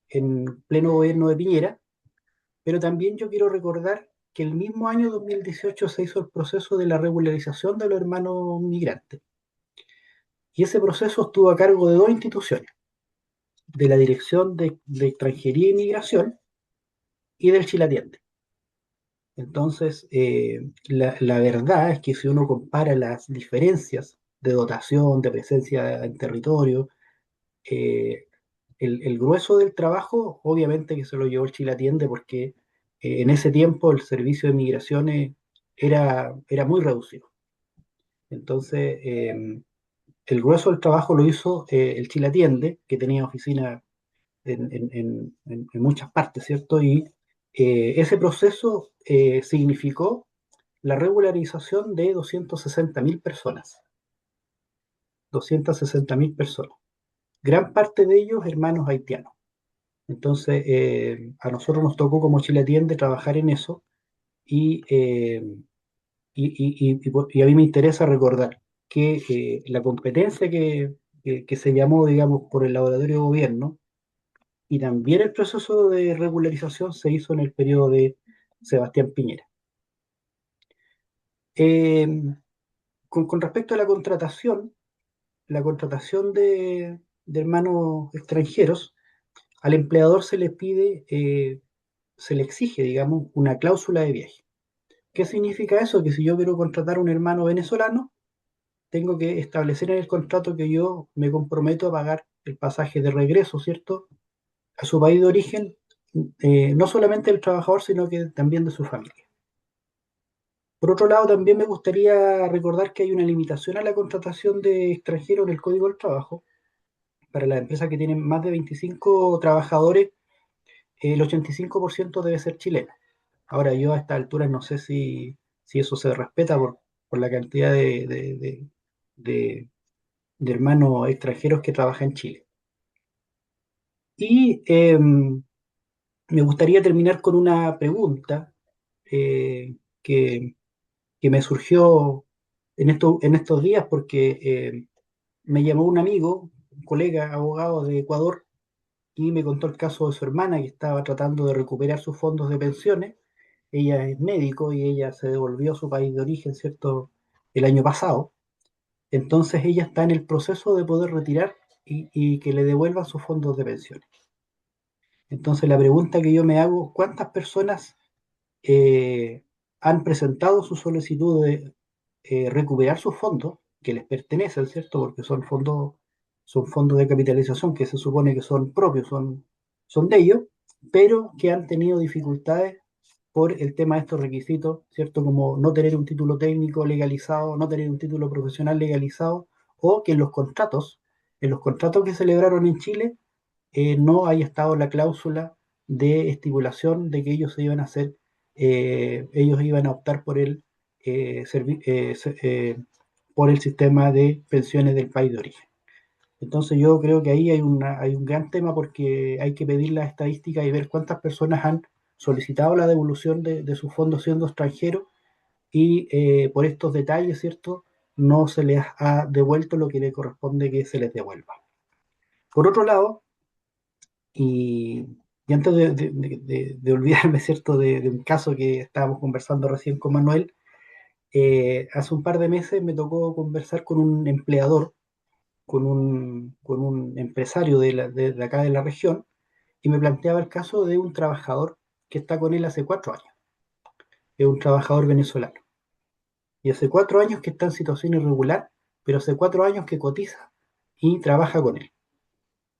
en pleno gobierno de Piñera, pero también yo quiero recordar que el mismo año 2018 se hizo el proceso de la regularización de los hermanos migrantes. Y ese proceso estuvo a cargo de 2 instituciones, de la Dirección de Extranjería y Migración y del Chilatiende. Entonces, la verdad es que si uno compara las diferencias de dotación, de presencia en territorio, eh, el grueso del trabajo, obviamente que se lo llevó el Chilatiende porque en ese tiempo el servicio de migraciones era muy reducido. Entonces, el grueso del trabajo lo hizo el Chilatiende, que tenía oficina en muchas partes, ¿cierto? Y ese proceso significó la regularización de 260.000 personas. 260.000 personas. Gran parte de ellos hermanos haitianos. Entonces, a nosotros nos tocó como Chile Atiende trabajar en eso y, y a mí me interesa recordar que la competencia que se llamó, digamos, por el laboratorio de gobierno y también el proceso de regularización se hizo en el periodo de Sebastián Piñera. Eh, con respecto a la contratación de hermanos extranjeros, al empleador se le pide, se le exige, digamos, una cláusula de viaje. ¿Qué significa eso? Que si yo quiero contratar a un hermano venezolano, tengo que establecer en el contrato que yo me comprometo a pagar el pasaje de regreso, ¿cierto?, a su país de origen, no solamente del trabajador, sino que también de su familia. Por otro lado, también me gustaría recordar que hay una limitación a la contratación de extranjeros en el Código del Trabajo. Para las empresas que tienen más de 25 trabajadores, el 85% debe ser chileno. Ahora, yo a esta altura no sé si eso se respeta por la cantidad de- de hermanos extranjeros que trabajan en Chile. Y me gustaría terminar con una pregunta eh, que, que me surgió en estos días porque me llamó un amigo, un colega abogado de Ecuador, y me contó el caso de su hermana que estaba tratando de recuperar sus fondos de pensiones. Ella es médico y ella se devolvió a su país de origen, ¿cierto?, el año pasado. Entonces ella está en el proceso de poder retirar y que le devuelvan sus fondos de pensiones. Entonces la pregunta que yo me hago, ¿cuántas personas eh, han presentado su solicitud de recuperar sus fondos que les pertenecen, ¿cierto? Porque son fondos de capitalización que se supone que son propios, son de ellos, pero que han tenido dificultades por el tema de estos requisitos, ¿cierto? Como no tener un título técnico legalizado, no tener un título profesional legalizado, o que en los contratos que celebraron en Chile, no haya estado la cláusula de estipulación de que ellos se iban a hacer, ellos iban a optar por por el sistema de pensiones del país de origen. Entonces yo creo que ahí hay un gran tema porque hay que pedir las estadísticas y ver cuántas personas han solicitado la devolución de sus fondos siendo extranjeros y por estos detalles, ¿cierto? No se les ha devuelto lo que le corresponde que se les devuelva. Por otro lado, y, y antes de olvidarme, ¿cierto?, de un caso que estábamos conversando recién con Manuel, hace un par de meses me tocó conversar con un empleador, con un empresario de acá de la región, y me planteaba el caso de un trabajador que está con él hace 4 años. Es un trabajador venezolano. Y hace 4 años que está en situación irregular, pero hace 4 años que cotiza y trabaja con él.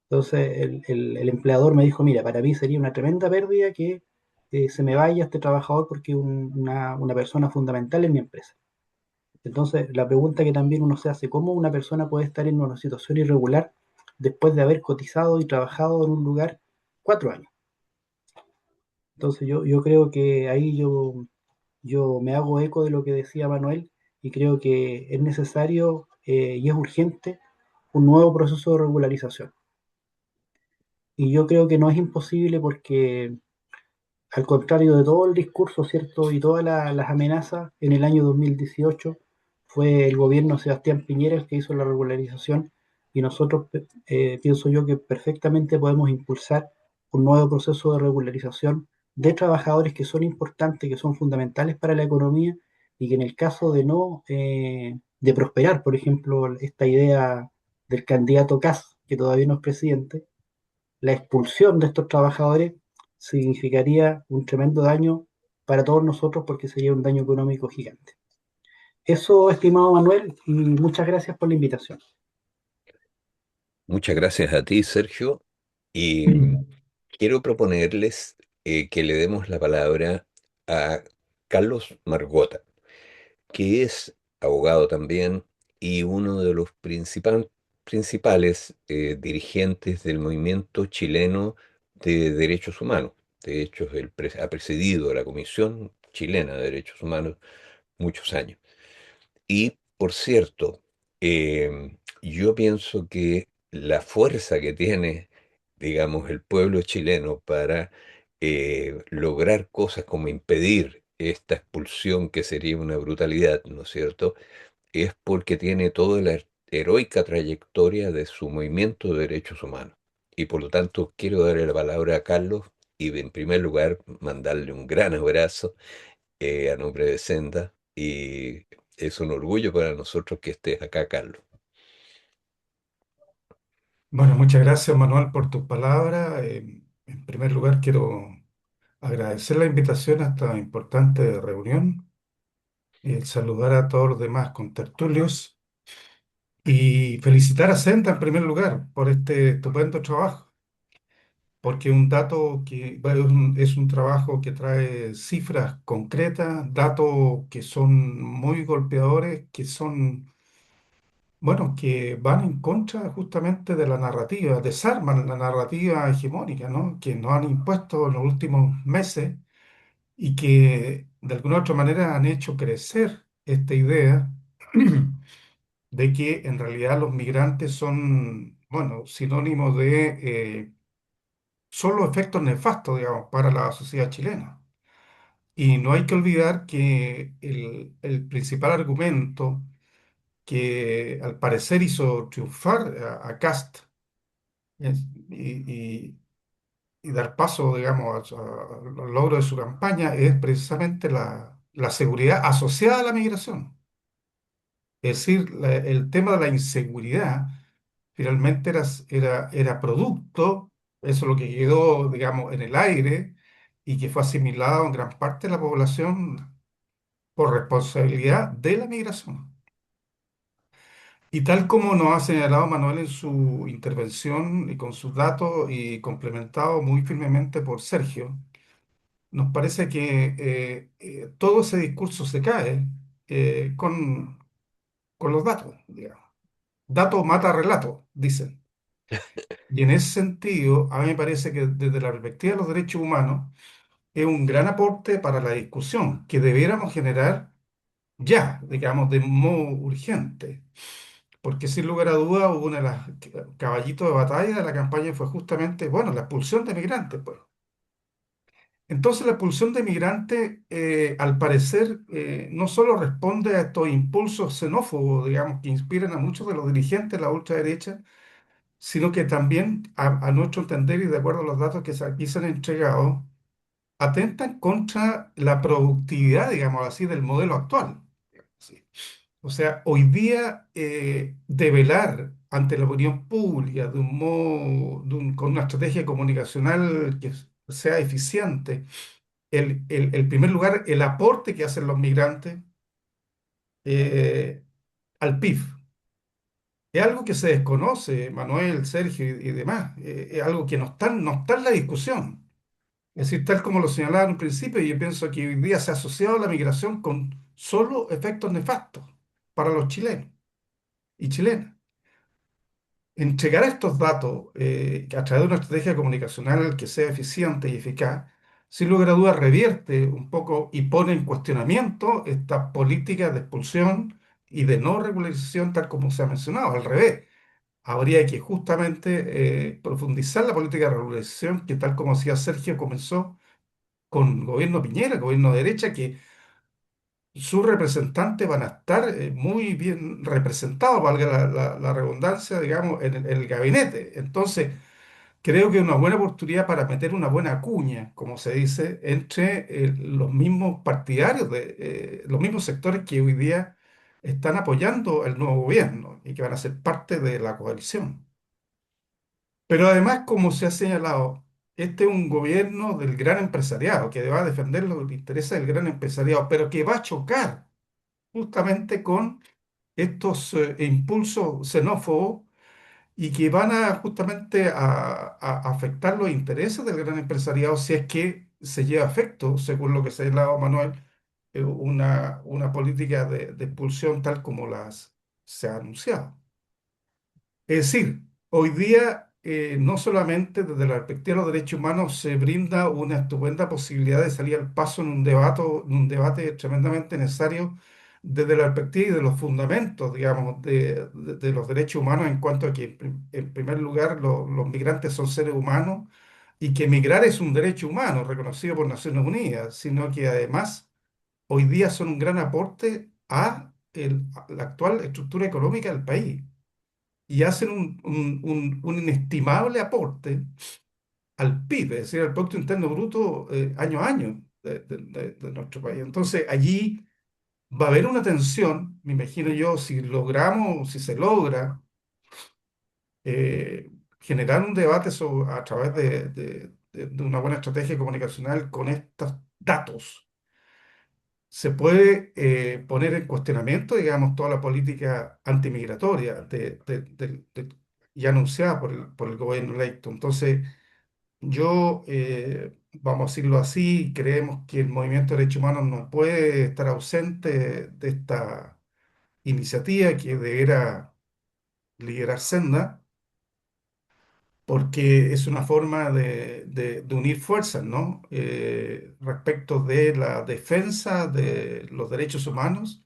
Entonces el empleador me dijo, mira, para mí sería una tremenda pérdida que se me vaya este trabajador porque es una persona fundamental en mi empresa. Entonces la pregunta que también uno se hace, ¿cómo una persona puede estar en una situación irregular después de haber cotizado y trabajado en un lugar 4 años? Entonces yo creo que ahí yo me hago eco de lo que decía Manuel y creo que es necesario y es urgente un nuevo proceso de regularización. Y yo creo que no es imposible porque, al contrario de todo el discurso, ¿cierto? Y todas las amenazas, en el año 2018 fue el gobierno de Sebastián Piñera el que hizo la regularización y nosotros, pienso yo que perfectamente podemos impulsar un nuevo proceso de regularización de trabajadores que son importantes, que son fundamentales para la economía y que en el caso de no, de prosperar, por ejemplo, esta idea del candidato Kast, que todavía no es presidente, la expulsión de estos trabajadores significaría un tremendo daño para todos nosotros porque sería un daño económico gigante. Eso, estimado Manuel, y muchas gracias por la invitación. Muchas gracias a ti, Sergio. Y quiero proponerles que le demos la palabra a Carlos Margota, que es abogado también y uno de los principales dirigentes del movimiento chileno de derechos humanos. De hecho, ha presidido la Comisión Chilena de Derechos Humanos muchos años. Y, por cierto, yo pienso que la fuerza que tiene, digamos, el pueblo chileno para lograr cosas como impedir esta expulsión, que sería una brutalidad, ¿no es cierto?, es porque tiene toda la heroica trayectoria de su movimiento de derechos humanos. Y por lo tanto, quiero darle la palabra a Carlos y, en primer lugar, mandarle un gran abrazo a nombre de Senda, y es un orgullo para nosotros que estés acá, Carlos. Bueno, muchas gracias, Manuel, por tus palabras. En primer lugar, quiero agradecer la invitación a esta importante reunión y saludar a todos los demás contertulios y felicitar a Senta en primer lugar por este estupendo trabajo, porque un dato que bueno, es un trabajo que trae cifras concretas, datos que son muy golpeadores, que son bueno, que van en contra justamente de la narrativa, desarman la narrativa hegemónica, ¿no? Que nos han impuesto en los últimos meses y que de alguna u otra manera han hecho crecer esta idea de que en realidad los migrantes son, bueno, sinónimos de solo efectos nefastos, digamos, para la sociedad chilena. Y no hay que olvidar que el principal argumento que al parecer hizo triunfar a Kast es- y, y- y dar paso, digamos, al logro de su campaña es precisamente la seguridad asociada a la migración. Es decir, el tema de la inseguridad finalmente era producto Eso es lo que quedó, digamos, en el aire y que fue asimilado en gran parte de la población por responsabilidad de la migración. Y tal como nos ha señalado Manuel en su intervención y con sus datos y complementado muy firmemente por Sergio, nos parece que todo ese discurso se cae con los datos, digamos. Dato mata relato, dicen. Y en ese sentido, a mí me parece que desde la perspectiva de los derechos humanos es un gran aporte para la discusión que debiéramos generar ya, digamos, de modo urgente. Porque sin lugar a dudas, uno de los caballitos de batalla de la campaña fue justamente, bueno, la expulsión de migrantes, pues. Entonces, la expulsión de migrantes, al parecer, no solo responde a estos impulsos xenófobos, digamos, que inspiran a muchos de los dirigentes de la ultraderecha, sino que también, a nuestro entender y de acuerdo a los datos que aquí se han entregado, atentan contra la productividad, digamos así, del modelo actual. Sí. O sea, hoy día develar ante la opinión pública de un modo, con una estrategia comunicacional que sea eficiente, el primer lugar, el aporte que hacen los migrantes eh, al PIB. Es algo que se desconoce, Manuel, Sergio y demás. Es algo que no está en la discusión. Es decir, tal como lo señalaba en un principio, yo pienso que hoy día se ha asociado la migración con solo efectos nefastos para los chilenos y chilenas. Entregar estos datos que a través de una estrategia comunicacional que sea eficiente y eficaz, sin lugar a dudas revierte un poco y pone en cuestionamiento esta política de expulsión y de no regularización tal como se ha mencionado. Al revés, habría que justamente profundizar la política de regularización que tal como decía Sergio comenzó con el gobierno Piñera, el gobierno de derecha, que sus representantes van a estar muy bien representados, valga la redundancia, digamos, en el gabinete. Entonces, creo que es una buena oportunidad para meter una buena cuña, como se dice, entre los mismos partidarios de los mismos sectores que hoy día están apoyando el nuevo gobierno y que van a ser parte de la coalición. Pero además, como se ha señalado, este es un gobierno del gran empresariado, que va a defender los intereses del gran empresariado, pero que va a chocar justamente con estos impulsos xenófobos y que van a justamente a afectar los intereses del gran empresariado si es que se lleva a efecto, según lo que se ha señalado Manuel, una política de expulsión tal como las se ha anunciado. Es decir, hoy día no solamente desde la perspectiva de los derechos humanos se brinda una estupenda posibilidad de salir al paso en un debate tremendamente necesario desde la perspectiva y de los fundamentos, digamos, de los derechos humanos en cuanto a que, en primer lugar, los migrantes son seres humanos y que migrar es un derecho humano reconocido por Naciones Unidas, sino que además hoy día son un gran aporte a la actual estructura económica del país y hacen un inestimable aporte al PIB, es decir, al Producto Interno Bruto año a año de nuestro país. Entonces, allí va a haber una tensión, me imagino yo, si logramos, si se logra generar un debate a través de una buena estrategia comunicacional con estos datos. Se puede poner en cuestionamiento, digamos, toda la política antimigratoria ya anunciada por el gobierno electo. Entonces, yo, vamos a decirlo así, creemos que el movimiento de derechos humanos no puede estar ausente de esta iniciativa que deberá liderar Senda, porque es una forma de unir fuerzas, ¿no? Respecto de la defensa de los derechos humanos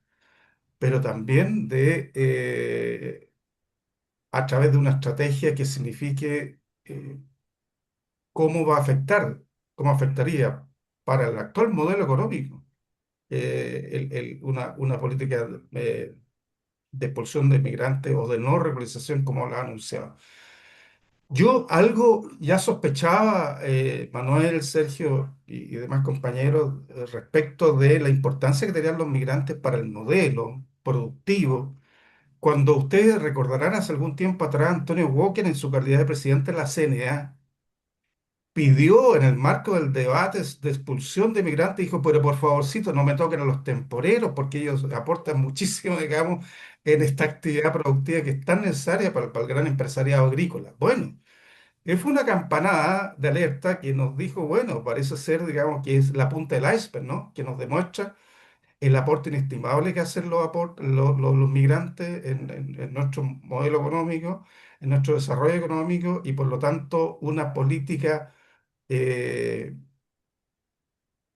pero también a través de una estrategia que signifique cómo va a afectar, cómo afectaría para el actual modelo económico una política de expulsión de migrantes o de no regularización como la ha anunciado. Yo algo ya sospechaba, Manuel, Sergio y demás compañeros, respecto de la importancia que tenían los migrantes para el modelo productivo. Cuando ustedes recordarán hace algún tiempo atrás, Antonio Walker, en su calidad de presidente de la CNA, pidió en el marco del debate de expulsión de migrantes, dijo, pero por favorcito no me toquen a los temporeros porque ellos aportan muchísimo, digamos, en esta actividad productiva que es tan necesaria para el gran empresariado agrícola. Bueno, fue una campanada de alerta que nos dijo, bueno, parece ser, digamos, que es la punta del iceberg, ¿no? Que nos demuestra el aporte inestimable que hacen los migrantes en nuestro modelo económico, en nuestro desarrollo económico y por lo tanto una política eh,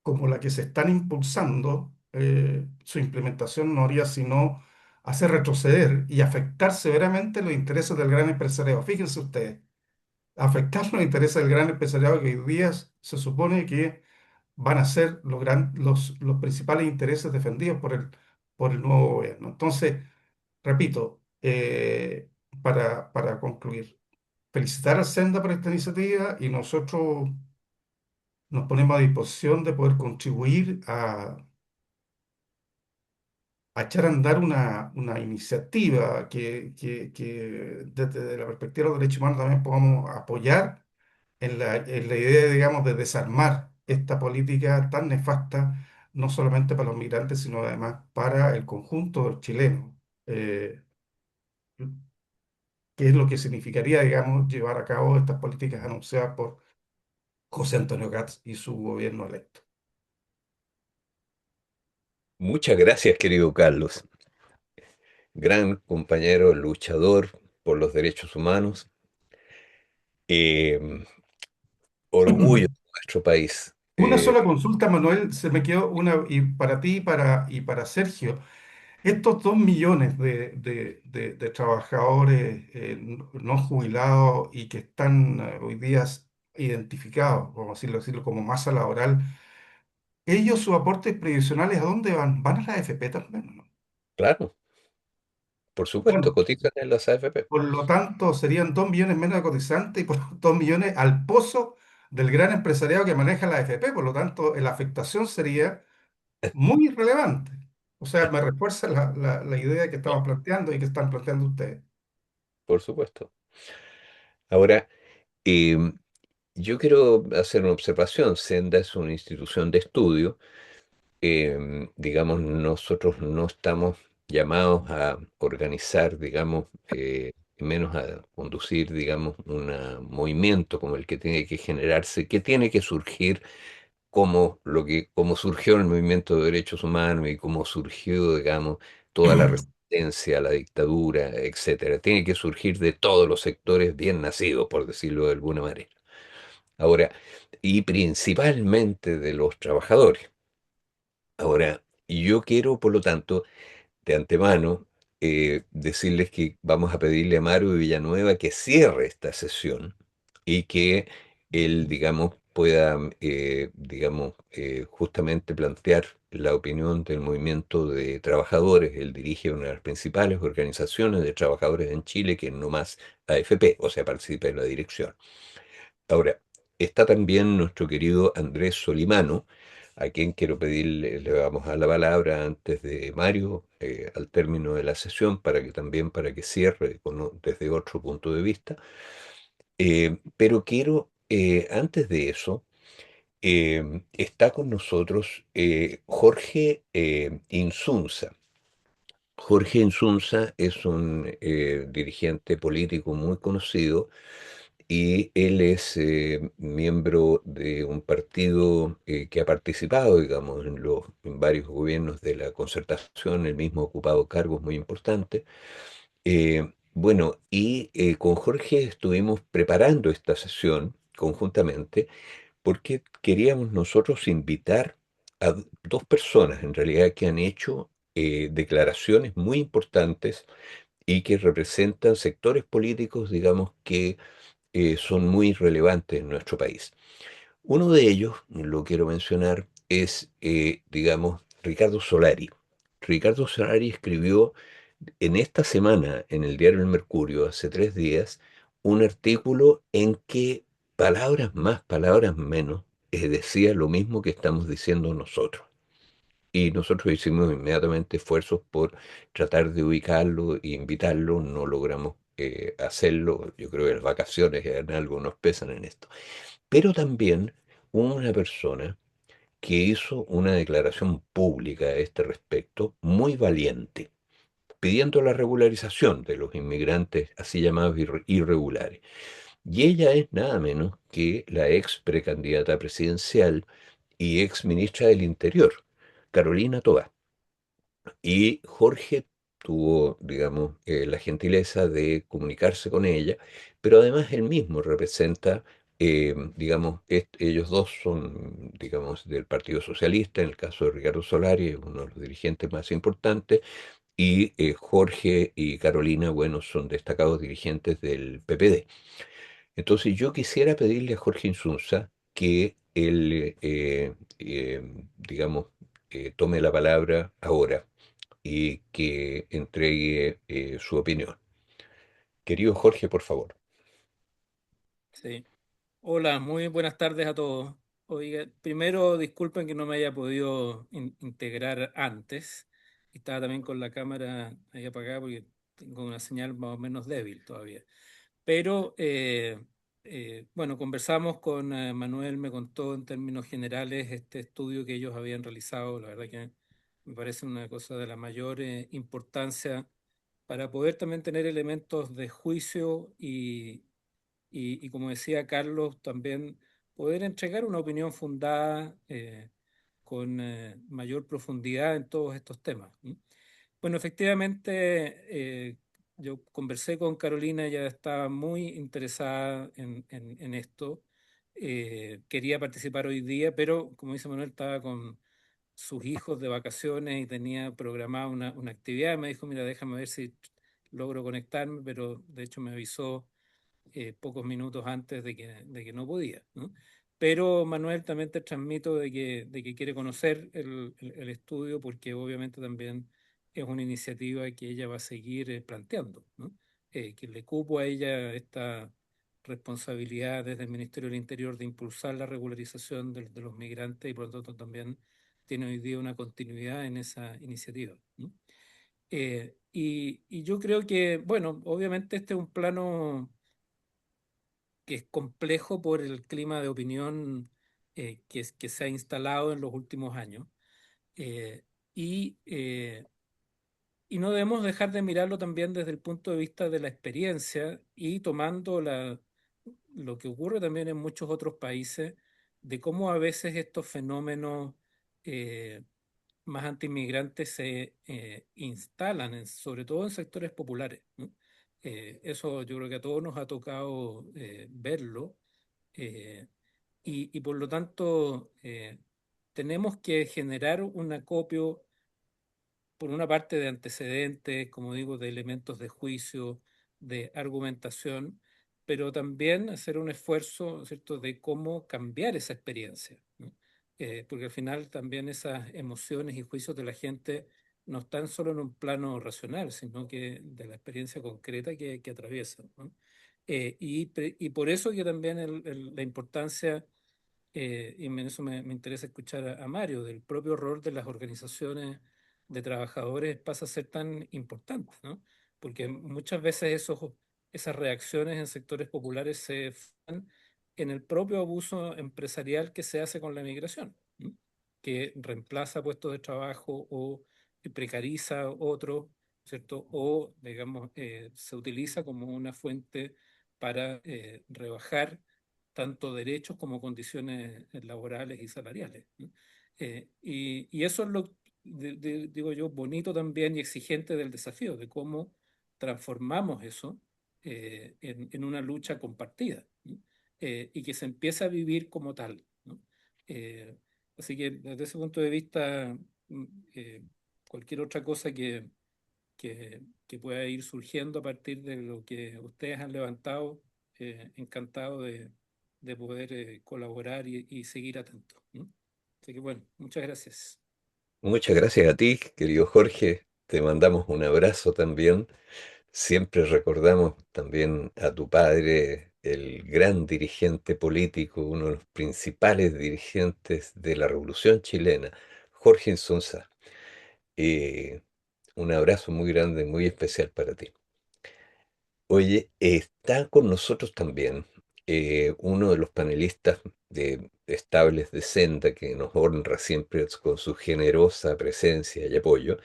como la que se están impulsando, su implementación no haría sino hacer retroceder y afectar severamente los intereses del gran empresariado. Fíjense ustedes, afectar los intereses del gran empresariado que hoy día se supone que van a ser los principales intereses defendidos por el nuevo gobierno. Entonces, repito, para concluir, felicitar a Senda por esta iniciativa y nosotros nos ponemos a disposición de poder contribuir a echar a andar una iniciativa que desde la perspectiva de los derechos humanos también podamos apoyar en la idea, digamos, de desarmar esta política tan nefasta, no solamente para los migrantes, sino además para el conjunto de los chilenos, eh, que es lo que significaría, digamos, llevar a cabo estas políticas anunciadas por José Antonio Gats y su gobierno electo. Muchas gracias, querido Carlos. Gran compañero, luchador por los derechos humanos, eh, orgullo de nuestro país. Una sola consulta, Manuel, se me quedó una, y para ti y para Sergio. Estos 2 millones de trabajadores no jubilados y que están hoy día identificados, vamos a decirlo, como masa laboral, ellos sus aportes previsionales, ¿a dónde van? ¿Van a la AFP también, o no? Claro, por supuesto, Bueno, cotizan en las AFP. por lo tanto serían 2 millones menos de cotizantes y por 2 millones al pozo del gran empresariado que maneja la AFP, por lo tanto la afectación sería muy relevante. O sea, me refuerza la idea que estamos planteando y que están planteando ustedes. Por supuesto. Ahora, em, yo quiero hacer una observación. Senda es una institución de estudio. Digamos, nosotros no estamos llamados a organizar, digamos, menos a conducir, digamos, un movimiento como el que tiene que generarse, que tiene que surgir como surgió el movimiento de derechos humanos y como surgió, digamos, toda la resistencia a la dictadura, etcétera. Tiene que surgir de todos los sectores bien nacidos, por decirlo de alguna manera. Ahora, y principalmente de los trabajadores. Ahora, yo quiero, por lo tanto, de antemano, decirles que vamos a pedirle a Mario Villanueva que cierre esta sesión y que él, digamos, pueda, digamos, justamente plantear la opinión del movimiento de trabajadores. Él dirige una de las principales organizaciones de trabajadores en Chile, que es no más AFP, o sea, participa en la dirección. Ahora, está también nuestro querido Andrés Solimano, a quien quiero pedirle, le vamos a dar la palabra antes de Mario, al término de la sesión, para que también, para que cierre desde otro punto de vista. Pero quiero, antes de eso, está con nosotros Jorge Insunza. Jorge Insunza es un dirigente político muy conocido y él es miembro de un partido que ha participado, digamos, en varios gobiernos de la Concertación, él mismo ha ocupado cargos muy importantes. Bueno, y con Jorge estuvimos preparando esta sesión conjuntamente porque queríamos nosotros invitar a dos personas, en realidad, que han hecho declaraciones muy importantes y que representan sectores políticos, digamos, que son muy relevantes en nuestro país. Uno de ellos, lo quiero mencionar, es, digamos, Ricardo Solari. Ricardo Solari escribió en esta semana en el diario El Mercurio, hace 3 días, un artículo en que palabras más, palabras menos, decía lo mismo que estamos diciendo nosotros. Y nosotros hicimos inmediatamente esfuerzos por tratar de ubicarlo e invitarlo, no logramos hacerlo. Yo creo que las vacaciones en algo nos pesan en esto. Pero también hubo una persona que hizo una declaración pública a este respecto muy valiente, pidiendo la regularización de los inmigrantes así llamados irregulares. Y ella es nada menos que la ex precandidata presidencial y ex ministra del Interior, Carolina Toá. Y Jorge tuvo, digamos, la gentileza de comunicarse con ella, pero además él mismo representa, digamos, ellos dos son, digamos, del Partido Socialista, en el caso de Ricardo Solari, uno de los dirigentes más importantes, y Jorge y Carolina, bueno, son destacados dirigentes del PPD. Entonces yo quisiera pedirle a Jorge Insunza que él, digamos, tome la palabra ahora y que entregue su opinión. Querido Jorge, por favor. Sí. Hola, muy buenas tardes a todos. Oiga, primero disculpen que no me haya podido integrar antes. Estaba también con la cámara ahí apagada porque tengo una señal más o menos débil todavía. Pero bueno, conversamos con Manuel, me contó en términos generales este estudio que ellos habían realizado. La verdad que me parece una cosa de la mayor importancia para poder también tener elementos de juicio y como decía Carlos, también poder entregar una opinión fundada con mayor profundidad en todos estos temas. ¿M? Bueno, efectivamente, yo conversé con Carolina, ella estaba muy interesada en esto. Quería participar hoy día, pero como dice Manuel, estaba con sus hijos de vacaciones y tenía programada una actividad. Me dijo, mira, déjame ver si logro conectarme, pero de hecho me avisó pocos minutos antes de que no podía, ¿no? Pero Manuel, también te transmito de que quiere conocer el estudio porque obviamente también es una iniciativa que ella va a seguir planteando, ¿no? Que le cupo a ella esta responsabilidad desde el Ministerio del Interior de impulsar la regularización de los migrantes y por lo tanto también tiene hoy día una continuidad en esa iniciativa, ¿no? Y yo creo que, bueno, obviamente este es un plano que es complejo por el clima de opinión que se ha instalado en los últimos años. eh, y, eh, y no debemos dejar de mirarlo también desde el punto de vista de la experiencia y tomando lo que ocurre también en muchos otros países, de cómo a veces estos fenómenos eh, más antiinmigrantes se instalan, sobre todo en sectores populares, ¿no? Eso yo creo que a todos nos ha tocado verlo eh, y por lo tanto tenemos que generar un acopio, por una parte, de antecedentes, como digo, de elementos de juicio, de argumentación, pero también hacer un esfuerzo, ¿cierto?, de cómo cambiar esa experiencia, ¿no? Porque al final también esas emociones y juicios de la gente no están solo en un plano racional, sino que de la experiencia concreta que atraviesan, ¿no? Y por eso que también la importancia y en eso me interesa escuchar a Mario, del propio rol de las organizaciones de trabajadores pasa a ser tan importante, ¿no? Porque muchas veces esas reacciones en sectores populares se dan en el propio abuso empresarial que se hace con la migración, ¿no? Que reemplaza puestos de trabajo o precariza otros, ¿cierto? O, digamos, se utiliza como una fuente para rebajar tanto derechos como condiciones laborales y salariales, ¿no? Y eso es lo, digo yo, bonito también y exigente del desafío, de cómo transformamos eso en una lucha compartida, ¿no? Y que se empieza a vivir como tal, ¿no? Eh, Así que desde ese punto de vista, mm, eh, cualquier otra cosa que pueda ir surgiendo a partir de lo que ustedes han levantado, encantado de poder colaborar y seguir atentos, ¿no? Así que bueno, muchas gracias. Muchas gracias a ti, querido Jorge. Te mandamos un abrazo también. Siempre recordamos también a tu padre, el gran dirigente político, uno de los principales dirigentes de la Revolución chilena, Jorge Insunza. Eh, un abrazo muy grande, muy especial para ti. Oye, está con nosotros también uno de los panelistas estables de Senda que nos honra siempre con su generosa presencia y apoyo,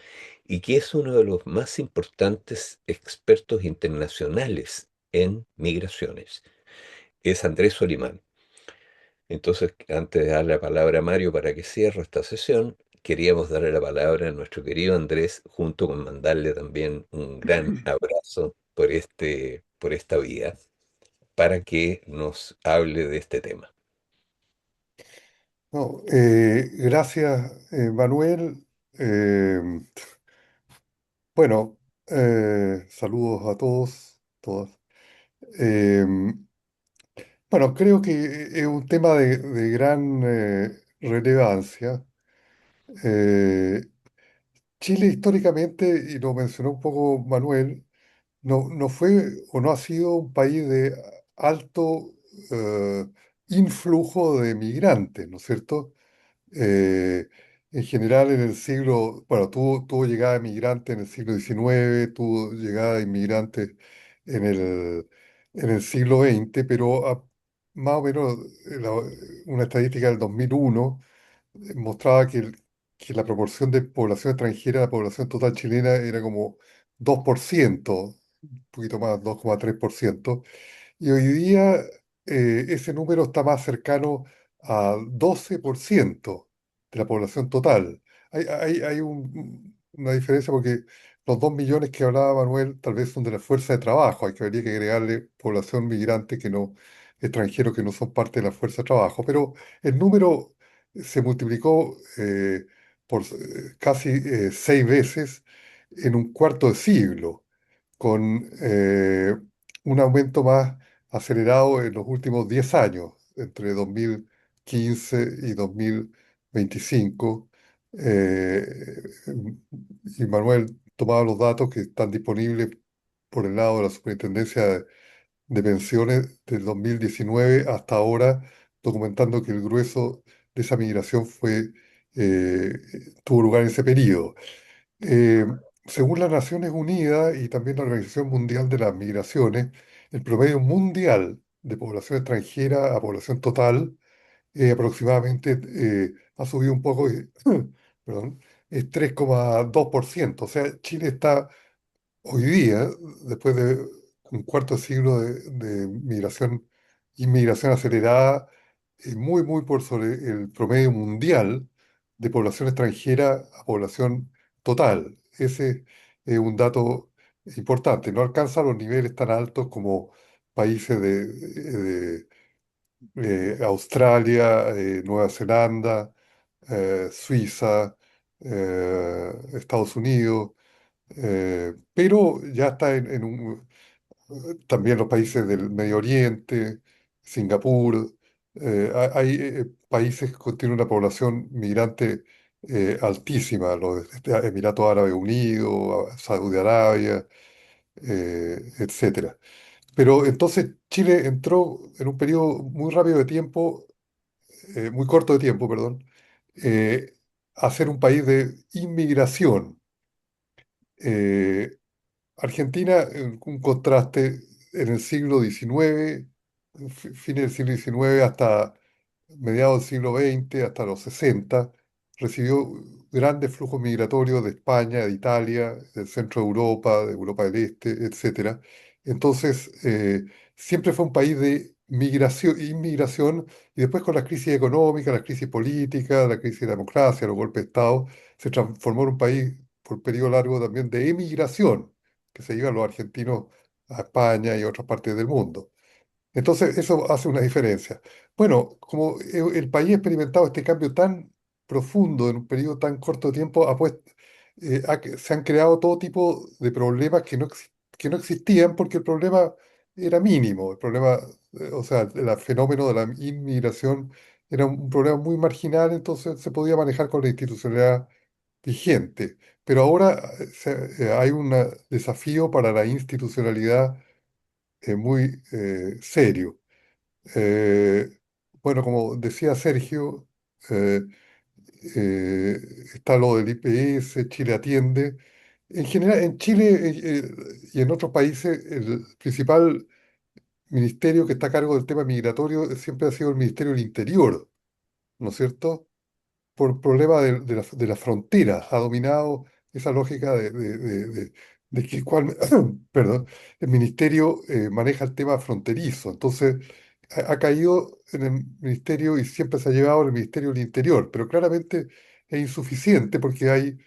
y que es uno de los más importantes expertos internacionales en migraciones. Es Andrés Solimán. Entonces, antes de dar la palabra a Mario para que cierre esta sesión, queríamos darle la palabra a nuestro querido Andrés, junto con mandarle también un gran abrazo por esta vía, para que nos hable de este tema. No, gracias, Manuel. Eh, bueno, saludos a todos, todas. Eh, bueno, creo que es un tema de gran relevancia. Eh, Chile históricamente, y lo mencionó un poco Manuel, no fue o no ha sido un país de alto eh, influjo de migrantes, ¿no es cierto? Eh, en general en el siglo, bueno, tuvo llegada de migrantes en el siglo XIX, tuvo llegada de inmigrantes en el siglo XX, pero más o menos una estadística del 2001 mostraba que la proporción de población extranjera a la población total chilena era como 2%, un poquito más, 2,3%. Y hoy día ese número está más cercano al 12% de la población total. Hay una diferencia porque los 2 millones que hablaba Manuel tal vez son de la fuerza de trabajo. Habría que agregarle población migrante que no, extranjeros que no son parte de la fuerza de trabajo. Pero el número se multiplicó por casi 6 veces en un cuarto de siglo con un aumento más acelerado en los últimos 10 años, entre 2015 y 2025. Eh, y Manuel tomaba los datos que están disponibles por el lado de la Superintendencia de Pensiones del 2019 hasta ahora, documentando que el grueso de esa migración eh, tuvo lugar en ese periodo. Eh, Según las Naciones Unidas y también la Organización Mundial de las Migraciones, el promedio mundial de población extranjera a población total aproximadamente ha subido un poco, perdón, es 3,2%. O sea, Chile está hoy día, después de un cuarto de siglo de migración, inmigración acelerada, muy, muy por sobre el promedio mundial de población extranjera a población total. Ese es un dato importante. No alcanza los niveles tan altos como países de Australia, Nueva Zelanda, Suiza, Estados Unidos, pero ya está también los países del Medio Oriente, Singapur, hay países que tienen una población migrante altísima, los Emiratos Árabes Unidos, Saudi Arabia, etcétera. Pero entonces Chile entró en un periodo muy rápido de tiempo, muy corto de tiempo, perdón, a ser un país de inmigración. Eh, Argentina, un contraste en el siglo XIX, fines del siglo XIX hasta mediados del siglo XX, hasta los 60, recibió grandes flujos migratorios de España, de Italia, del centro de Europa, de Europa del Este, etcétera. Entonces, siempre fue un país de migración, inmigración, y después con la crisis económica, la crisis política, la crisis de democracia, los golpes de Estado, se transformó en un país por periodo largo también de emigración, que se iban los argentinos a España y a otras partes del mundo. Entonces, eso hace una diferencia. Bueno, como el país ha experimentado este cambio tan profundo en un periodo tan corto de tiempo, se han creado todo tipo de problemas que no existían porque el problema era mínimo. El problema, o sea, el fenómeno de la inmigración era un problema muy marginal, entonces se podía manejar con la institucionalidad vigente. Pero ahora hay un desafío para la institucionalidad muy serio. Eh, bueno, como decía Sergio, eh, está lo del IPS, Chile Atiende, En general, en Chile y en otros países, el principal ministerio que está a cargo del tema migratorio siempre ha sido el Ministerio del Interior, ¿no es cierto? Por problema de las fronteras, ha dominado esa lógica de que perdón, el ministerio maneja el tema fronterizo. Entonces, ha caído en el ministerio y siempre se ha llevado en el Ministerio del Interior, pero claramente es insuficiente porque hay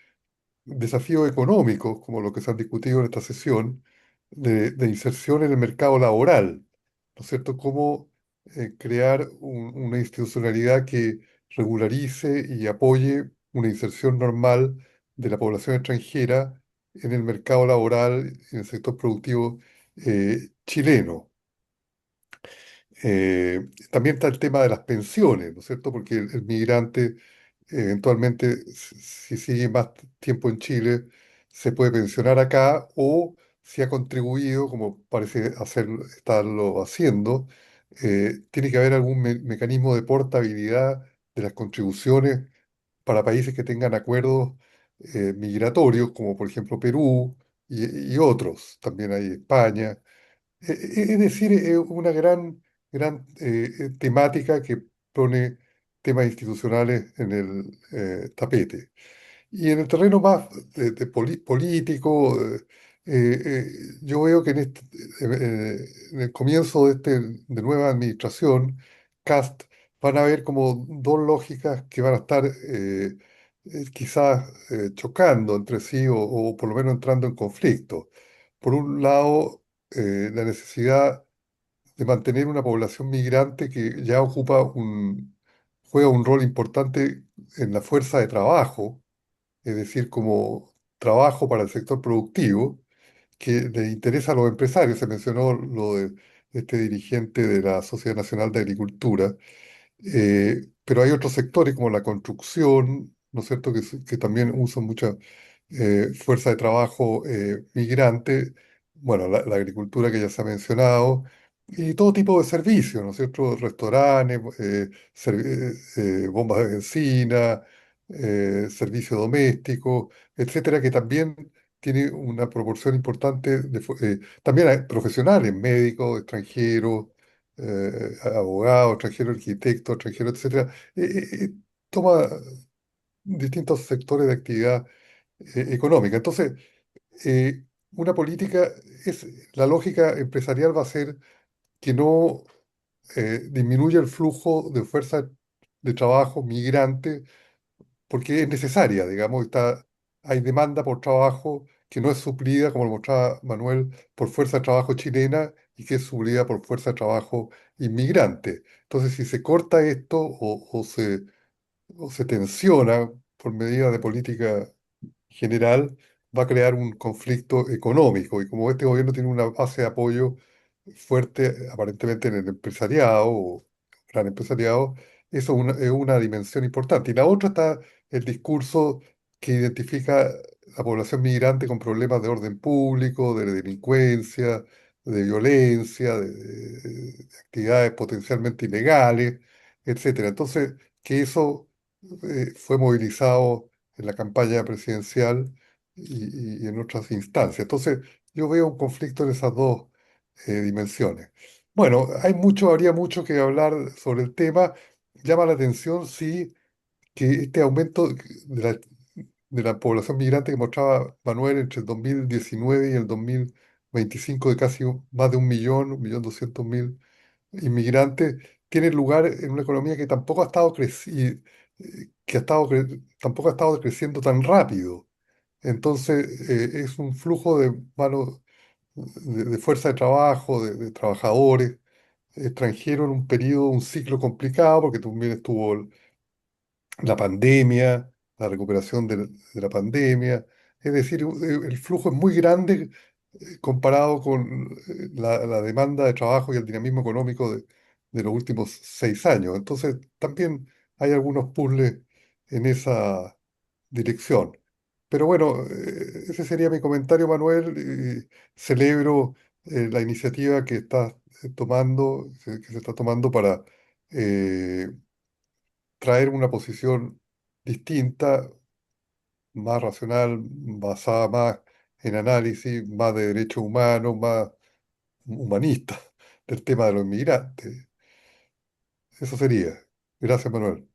desafíos económicos, como lo que se han discutido en esta sesión, de inserción en el mercado laboral, ¿no es cierto? Cómo crear una institucionalidad que regularice y apoye una inserción normal de la población extranjera en el mercado laboral, en el sector productivo chileno. También está el tema de las pensiones, ¿no es cierto? Porque el migrante eventualmente, si sigue más tiempo en Chile, se puede pensionar acá o si ha contribuido, como parece estarlo haciendo, tiene que haber algún mecanismo de portabilidad de las contribuciones para países que tengan acuerdos migratorios, como por ejemplo Perú y otros. También hay España. Es decir, una gran temática que pone temas institucionales en el tapete. Y en el terreno más político, yo veo que en el comienzo de nueva administración, CAST, van a haber como dos lógicas que van a estar quizás chocando entre sí o por lo menos entrando en conflicto. Por un lado, la necesidad de mantener una población migrante que ya juega un rol importante en la fuerza de trabajo, es decir, como trabajo para el sector productivo, que le interesa a los empresarios. Se mencionó lo de este dirigente de la Sociedad Nacional de Agricultura, pero hay otros sectores como la construcción, ¿no es cierto?, que también usan mucha fuerza de trabajo migrante, bueno, la agricultura que ya se ha mencionado, y todo tipo de servicios, ¿no es cierto?, restaurantes, bombas de benzina, servicios domésticos, etcétera, que también tiene una proporción importante también hay profesionales, médicos, extranjeros, abogados, extranjeros, arquitectos, extranjeros, etcétera, toma distintos sectores de actividad económica. Entonces, una política la lógica empresarial va a ser que no disminuya el flujo de fuerza de trabajo migrante porque es necesaria, digamos, hay demanda por trabajo que no es suplida, como lo mostraba Manuel, por fuerza de trabajo chilena y que es suplida por fuerza de trabajo inmigrante. Entonces, si se corta esto o se tensiona por medida de política general, va a crear un conflicto económico. Y como este gobierno tiene una base de apoyo fuerte, aparentemente en el empresariado o gran empresariado, eso es una dimensión importante. Y la otra está el discurso que identifica la población migrante con problemas de orden público, de delincuencia, de violencia, de actividades potencialmente ilegales, etcétera. Entonces, que eso fue movilizado en la campaña presidencial y en otras instancias. Entonces, yo veo un conflicto en esas dos dimensiones. Bueno, habría mucho que hablar sobre el tema. Llama la atención, sí, que este aumento de la población migrante que mostraba Manuel entre el 2019 y el 2025 de casi más de 1.200.000 inmigrantes, tiene lugar en una economía que tampoco ha estado tampoco ha estado creciendo tan rápido. Entonces, es un flujo de mano, de fuerza de trabajo, de trabajadores extranjeros en un periodo, un ciclo complicado, porque también estuvo la pandemia, la recuperación de la pandemia. Es decir, el flujo es muy grande comparado con la demanda de trabajo y el dinamismo económico de los últimos 6 años. Entonces, también hay algunos puzzles en esa dirección. Pero bueno, ese sería mi comentario, Manuel. Celebro la iniciativa que estás tomando, que se está tomando para eh, traer una posición distinta, más racional, basada más en análisis más de derechos humanos, más humanista del tema de los inmigrantes. Eso sería. Gracias, Manuel.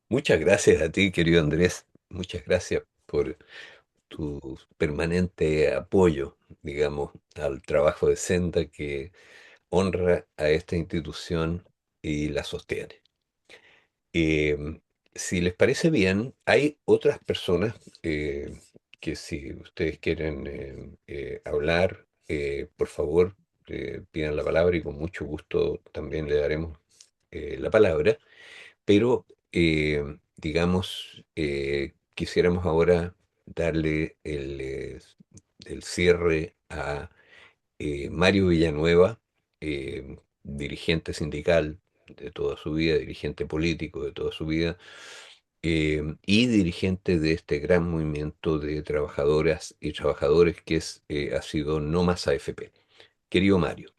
Muchas gracias a ti, querido Andrés. Muchas gracias por tu permanente apoyo, digamos, al trabajo de Senda que honra a esta institución y la sostiene. Eh, si les parece bien, hay otras personas que si ustedes quieren hablar, por favor, pidan la palabra y con mucho gusto también le daremos la palabra. Pero, digamos, quisiéramos ahora darle el cierre a Mario Villanueva, dirigente sindical de toda su vida, dirigente político de toda su vida, y dirigente de este gran movimiento de trabajadoras y trabajadores que ha sido No Más AFP. Querido Mario.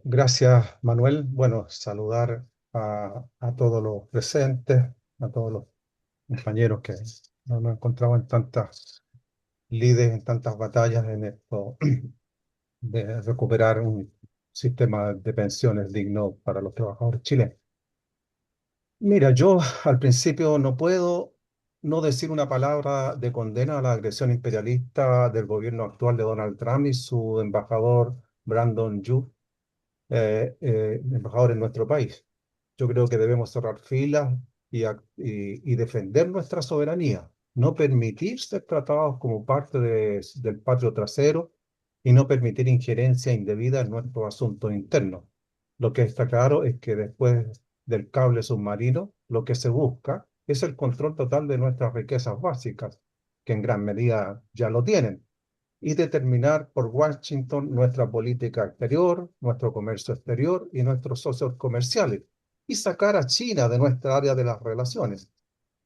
Gracias, Manuel. Bueno, saludar a todos los presentes, a todos los compañeros que nos encontramos en tantas lides, en tantas batallas en esto de recuperar un sistema de pensiones digno para los trabajadores chilenos. Mira, yo al principio no puedo no decir una palabra de condena a la agresión imperialista del gobierno actual de Donald Trump y su embajador Brandon Yu, embajador en nuestro país. Yo creo que debemos cerrar filas y defender nuestra soberanía, no permitir ser tratados como parte del patio trasero y no permitir injerencia indebida en nuestros asuntos internos. Lo que está claro es que después del cable submarino, lo que se busca es el control total de nuestras riquezas básicas, que en gran medida ya lo tienen y determinar por Washington nuestra política exterior, nuestro comercio exterior y nuestros socios comerciales, y sacar a China de nuestra área de las relaciones.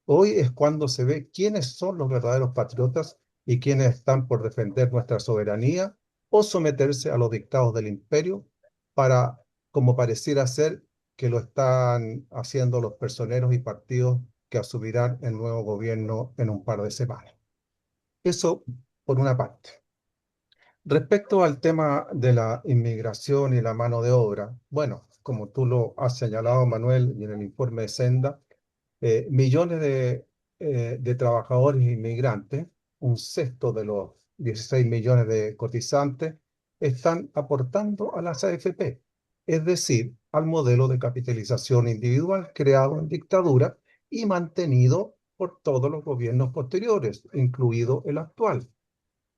Hoy es cuando se ve quiénes son los verdaderos patriotas y quiénes están por defender nuestra soberanía o someterse a los dictados del imperio para, como pareciera ser, que lo están haciendo los personeros y partidos que asumirán el nuevo gobierno en un par de semanas. Eso por una parte. Respecto al tema de la inmigración y la mano de obra, bueno, como tú lo has señalado, Manuel, y en el informe de Senda, millones de trabajadores inmigrantes, un sexto de los 16 millones de cotizantes, están aportando a las AFP, es decir, al modelo de capitalización individual creado en dictadura y mantenido por todos los gobiernos posteriores, incluido el actual,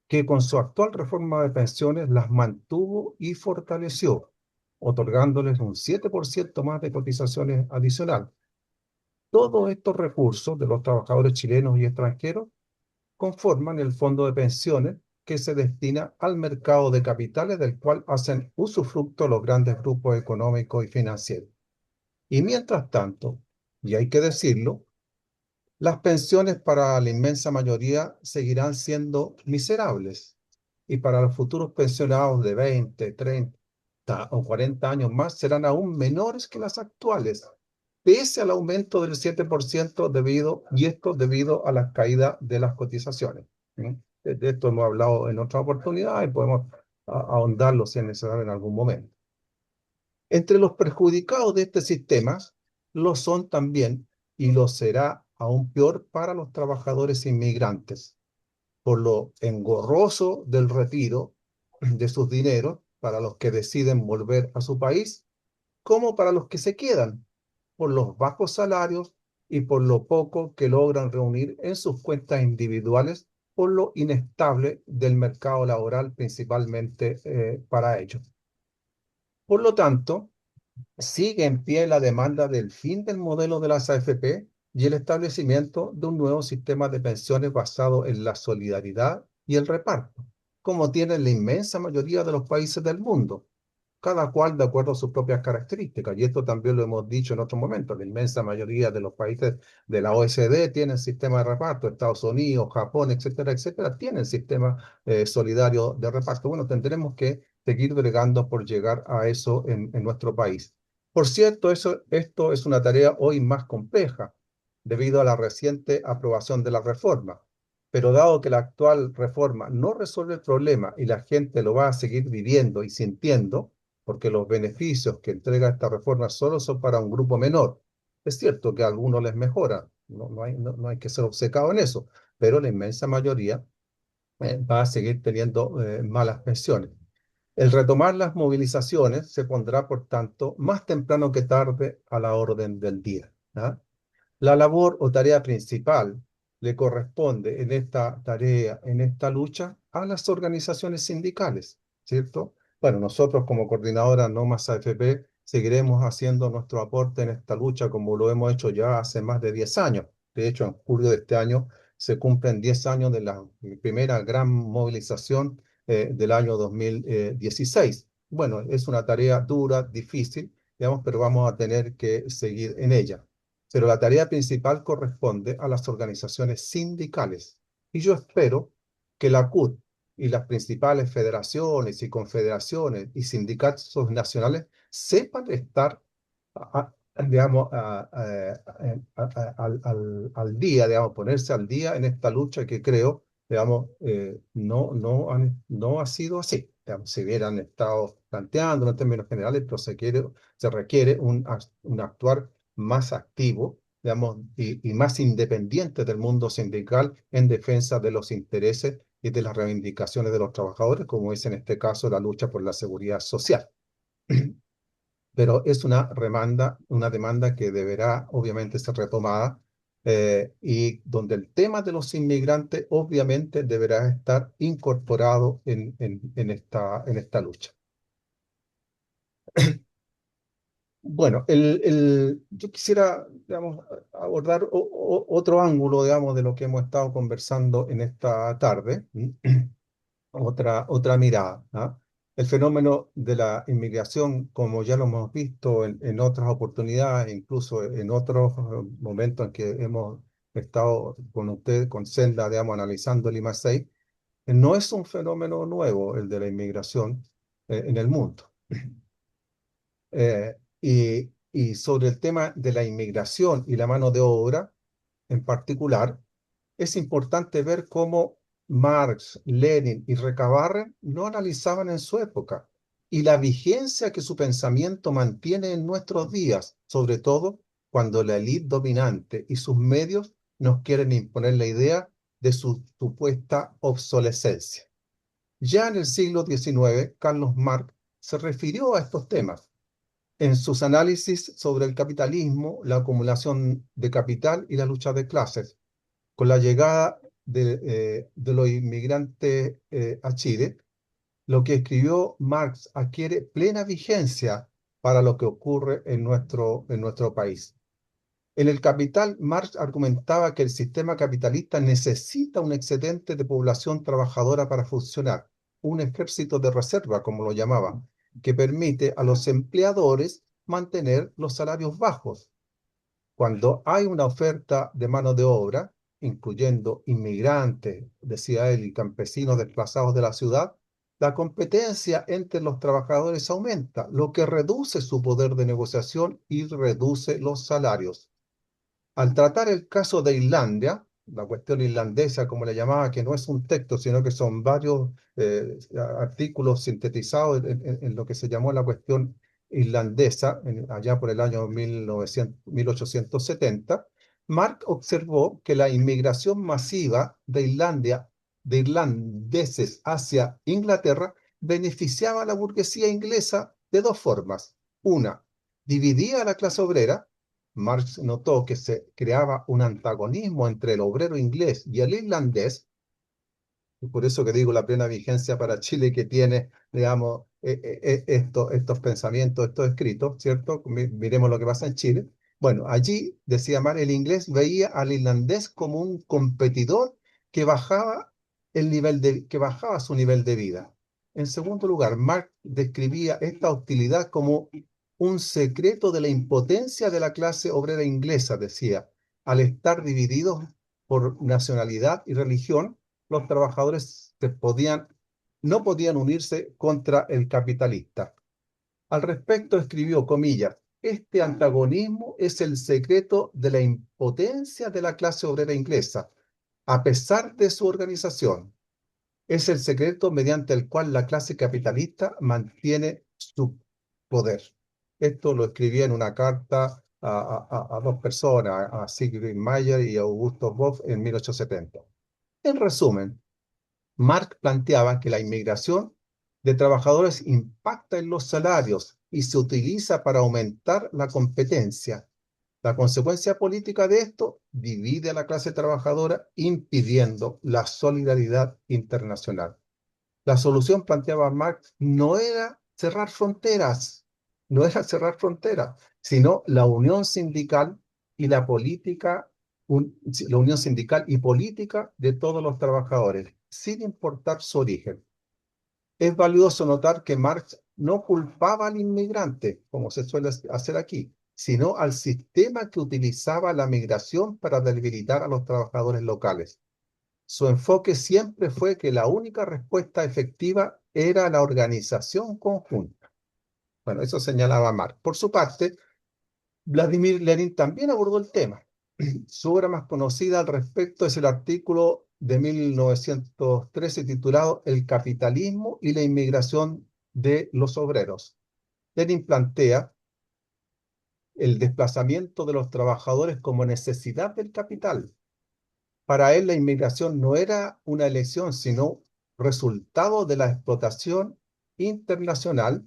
que con su actual reforma de pensiones las mantuvo y fortaleció, otorgándoles un 7% más de cotizaciones adicional. Todos estos recursos de los trabajadores chilenos y extranjeros conforman el fondo de pensiones que se destina al mercado de capitales del cual hacen usufructo los grandes grupos económicos y financieros. Y mientras tanto, y hay que decirlo, las pensiones para la inmensa mayoría seguirán siendo miserables y para los futuros pensionados de 20, 30 o 40 años más serán aún menores que las actuales, pese al aumento del 7% y esto debido a la caída de las cotizaciones. ¿Sí? De esto hemos hablado en otra oportunidad y podemos ahondarlo si es necesario en algún momento. Entre los perjudicados de este sistema lo son también, y lo será aún peor para los trabajadores inmigrantes, por lo engorroso del retiro de sus dineros para los que deciden volver a su país, como para los que se quedan, por los bajos salarios y por lo poco que logran reunir en sus cuentas individuales, por lo inestable del mercado laboral, principalmente para ellos. Por lo tanto, sigue en pie la demanda del fin del modelo de las AFP y el establecimiento de un nuevo sistema de pensiones basado en la solidaridad y el reparto, como tienen la inmensa mayoría de los países del mundo, cada cual de acuerdo a sus propias características. Y esto también lo hemos dicho en otro momento, la inmensa mayoría de los países de la OECD tienen sistema de reparto, Estados Unidos, Japón, etcétera, etcétera, tienen sistema solidario de reparto. Bueno, tendremos que seguir bregando por llegar a eso en nuestro país. Por cierto, esto es una tarea hoy más compleja, debido a la reciente aprobación de la reforma. Pero dado que la actual reforma no resuelve el problema y la gente lo va a seguir viviendo y sintiendo, porque los beneficios que entrega esta reforma solo son para un grupo menor. Es cierto que a algunos les mejora, no hay que ser obcecado en eso, pero la inmensa mayoría va a seguir teniendo malas pensiones. El retomar las movilizaciones se pondrá, por tanto, más temprano que tarde a la orden del día, ¿ah? La labor o tarea principal le corresponde en esta tarea, en esta lucha, a las organizaciones sindicales, ¿cierto? Bueno, nosotros como coordinadora No Más AFP seguiremos haciendo nuestro aporte en esta lucha como lo hemos hecho ya hace más de 10 años. De hecho, en julio de este año se cumplen 10 años de la primera gran movilización del año 2016. Bueno, es una tarea dura, difícil, digamos, pero vamos a tener que seguir en ella. Pero la tarea principal corresponde a las organizaciones sindicales. Y yo espero que la CUT y las principales federaciones y confederaciones y sindicatos nacionales sepan estar, digamos, al día, digamos, ponerse al día en esta lucha que creo, digamos, no ha sido así. Digamos, se hubieran estado planteando en términos generales, pero se requiere un actuar más activo, digamos, y más independiente del mundo sindical en defensa de los intereses y de las reivindicaciones de los trabajadores, como es en este caso la lucha por la seguridad social. Pero es una demanda que deberá obviamente ser retomada y donde el tema de los inmigrantes obviamente deberá estar incorporado en esta lucha. Bueno, yo quisiera, digamos, abordar otro ángulo, digamos, de lo que hemos estado conversando en esta tarde, otra mirada, ¿ah? El fenómeno de la inmigración, como ya lo hemos visto en otras oportunidades, incluso en otros momentos en que hemos estado con usted, con Senda, digamos, analizando el I+6, no es un fenómeno nuevo el de la inmigración en el mundo. Y sobre el tema de la inmigración y la mano de obra en particular, es importante ver cómo Marx, Lenin y Recabarren no analizaban en su época y la vigencia que su pensamiento mantiene en nuestros días, sobre todo cuando la élite dominante y sus medios nos quieren imponer la idea de su supuesta obsolescencia. Ya en el siglo XIX, Carlos Marx se refirió a estos temas en sus análisis sobre el capitalismo, la acumulación de capital y la lucha de clases. Con la llegada de los inmigrantes a Chile, lo que escribió Marx adquiere plena vigencia para lo que ocurre en nuestro país. En El Capital, Marx argumentaba que el sistema capitalista necesita un excedente de población trabajadora para funcionar, un ejército de reserva, como lo llamaba, que permite a los empleadores mantener los salarios bajos. Cuando hay una oferta de mano de obra, incluyendo inmigrantes, decía él, y campesinos desplazados de la ciudad, la competencia entre los trabajadores aumenta, lo que reduce su poder de negociación y reduce los salarios. Al tratar el caso de Islandia, la cuestión irlandesa, como le llamaba, que no es un texto, sino que son varios artículos sintetizados en lo que se llamó la cuestión irlandesa, allá por el año 1870, Marx observó que la inmigración masiva de irlandeses hacia Inglaterra, beneficiaba a la burguesía inglesa de dos formas. Una, dividía a la clase obrera. Marx notó que se creaba un antagonismo entre el obrero inglés y el irlandés, y por eso que digo la plena vigencia para Chile que tiene, digamos, estos pensamientos, estos escritos, ¿cierto? Miremos lo que pasa en Chile. Bueno, allí, decía Marx, el inglés veía al irlandés como un competidor que bajaba que bajaba su nivel de vida. En segundo lugar, Marx describía esta hostilidad como un secreto de la impotencia de la clase obrera inglesa, decía, al estar divididos por nacionalidad y religión, los trabajadores no podían unirse contra el capitalista. Al respecto escribió, comillas, Este antagonismo es el secreto de la impotencia de la clase obrera inglesa, a pesar de su organización. Es el secreto mediante el cual la clase capitalista mantiene su poder. Esto lo escribí en una carta a dos personas, a Sigrid Mayer y a Augusto Boff en 1870. En resumen, Marx planteaba que la inmigración de trabajadores impacta en los salarios y se utiliza para aumentar la competencia. La consecuencia política de esto divide a la clase trabajadora, impidiendo la solidaridad internacional. La solución, planteaba Marx, no era cerrar fronteras, no era cerrar fronteras, sino la unión sindical y la política, la unión sindical y política de todos los trabajadores, sin importar su origen. Es valioso notar que Marx no culpaba al inmigrante, como se suele hacer aquí, sino al sistema que utilizaba la migración para debilitar a los trabajadores locales. Su enfoque siempre fue que la única respuesta efectiva era la organización conjunta. Bueno, eso señalaba Marx. Por su parte, Vladimir Lenin también abordó el tema. Su obra más conocida al respecto es el artículo de 1913 titulado El capitalismo y la inmigración de los obreros. Lenin plantea el desplazamiento de los trabajadores como necesidad del capital. Para él la inmigración no era una elección, sino resultado de la explotación internacional,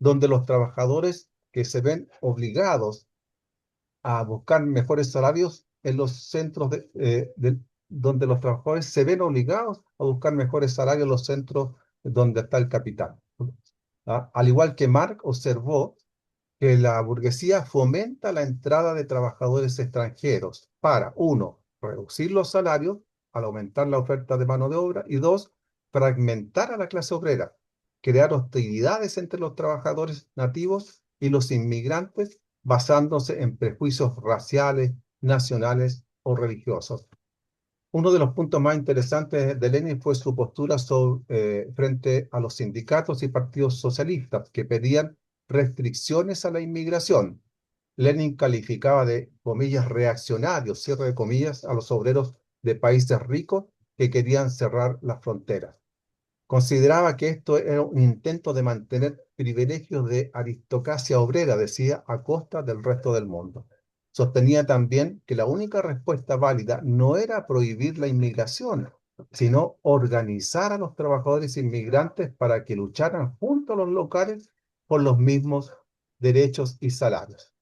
donde los trabajadores que se ven obligados a buscar mejores salarios en los centros donde los trabajadores se ven obligados a buscar mejores salarios en los centros donde está el capital. Al igual que Marx observó que la burguesía fomenta la entrada de trabajadores extranjeros para, uno, reducir los salarios al aumentar la oferta de mano de obra, y dos, fragmentar a la clase obrera, crear hostilidades entre los trabajadores nativos y los inmigrantes basándose en prejuicios raciales, nacionales o religiosos. Uno de los puntos más interesantes de Lenin fue su postura frente a los sindicatos y partidos socialistas que pedían restricciones a la inmigración. Lenin calificaba de, comillas, reaccionarios, cierre de comillas, a los obreros de países ricos que querían cerrar las fronteras. Consideraba que esto era un intento de mantener privilegios de aristocracia obrera, decía, a costa del resto del mundo. Sostenía también que la única respuesta válida no era prohibir la inmigración, sino organizar a los trabajadores inmigrantes para que lucharan junto a los locales por los mismos derechos y salarios.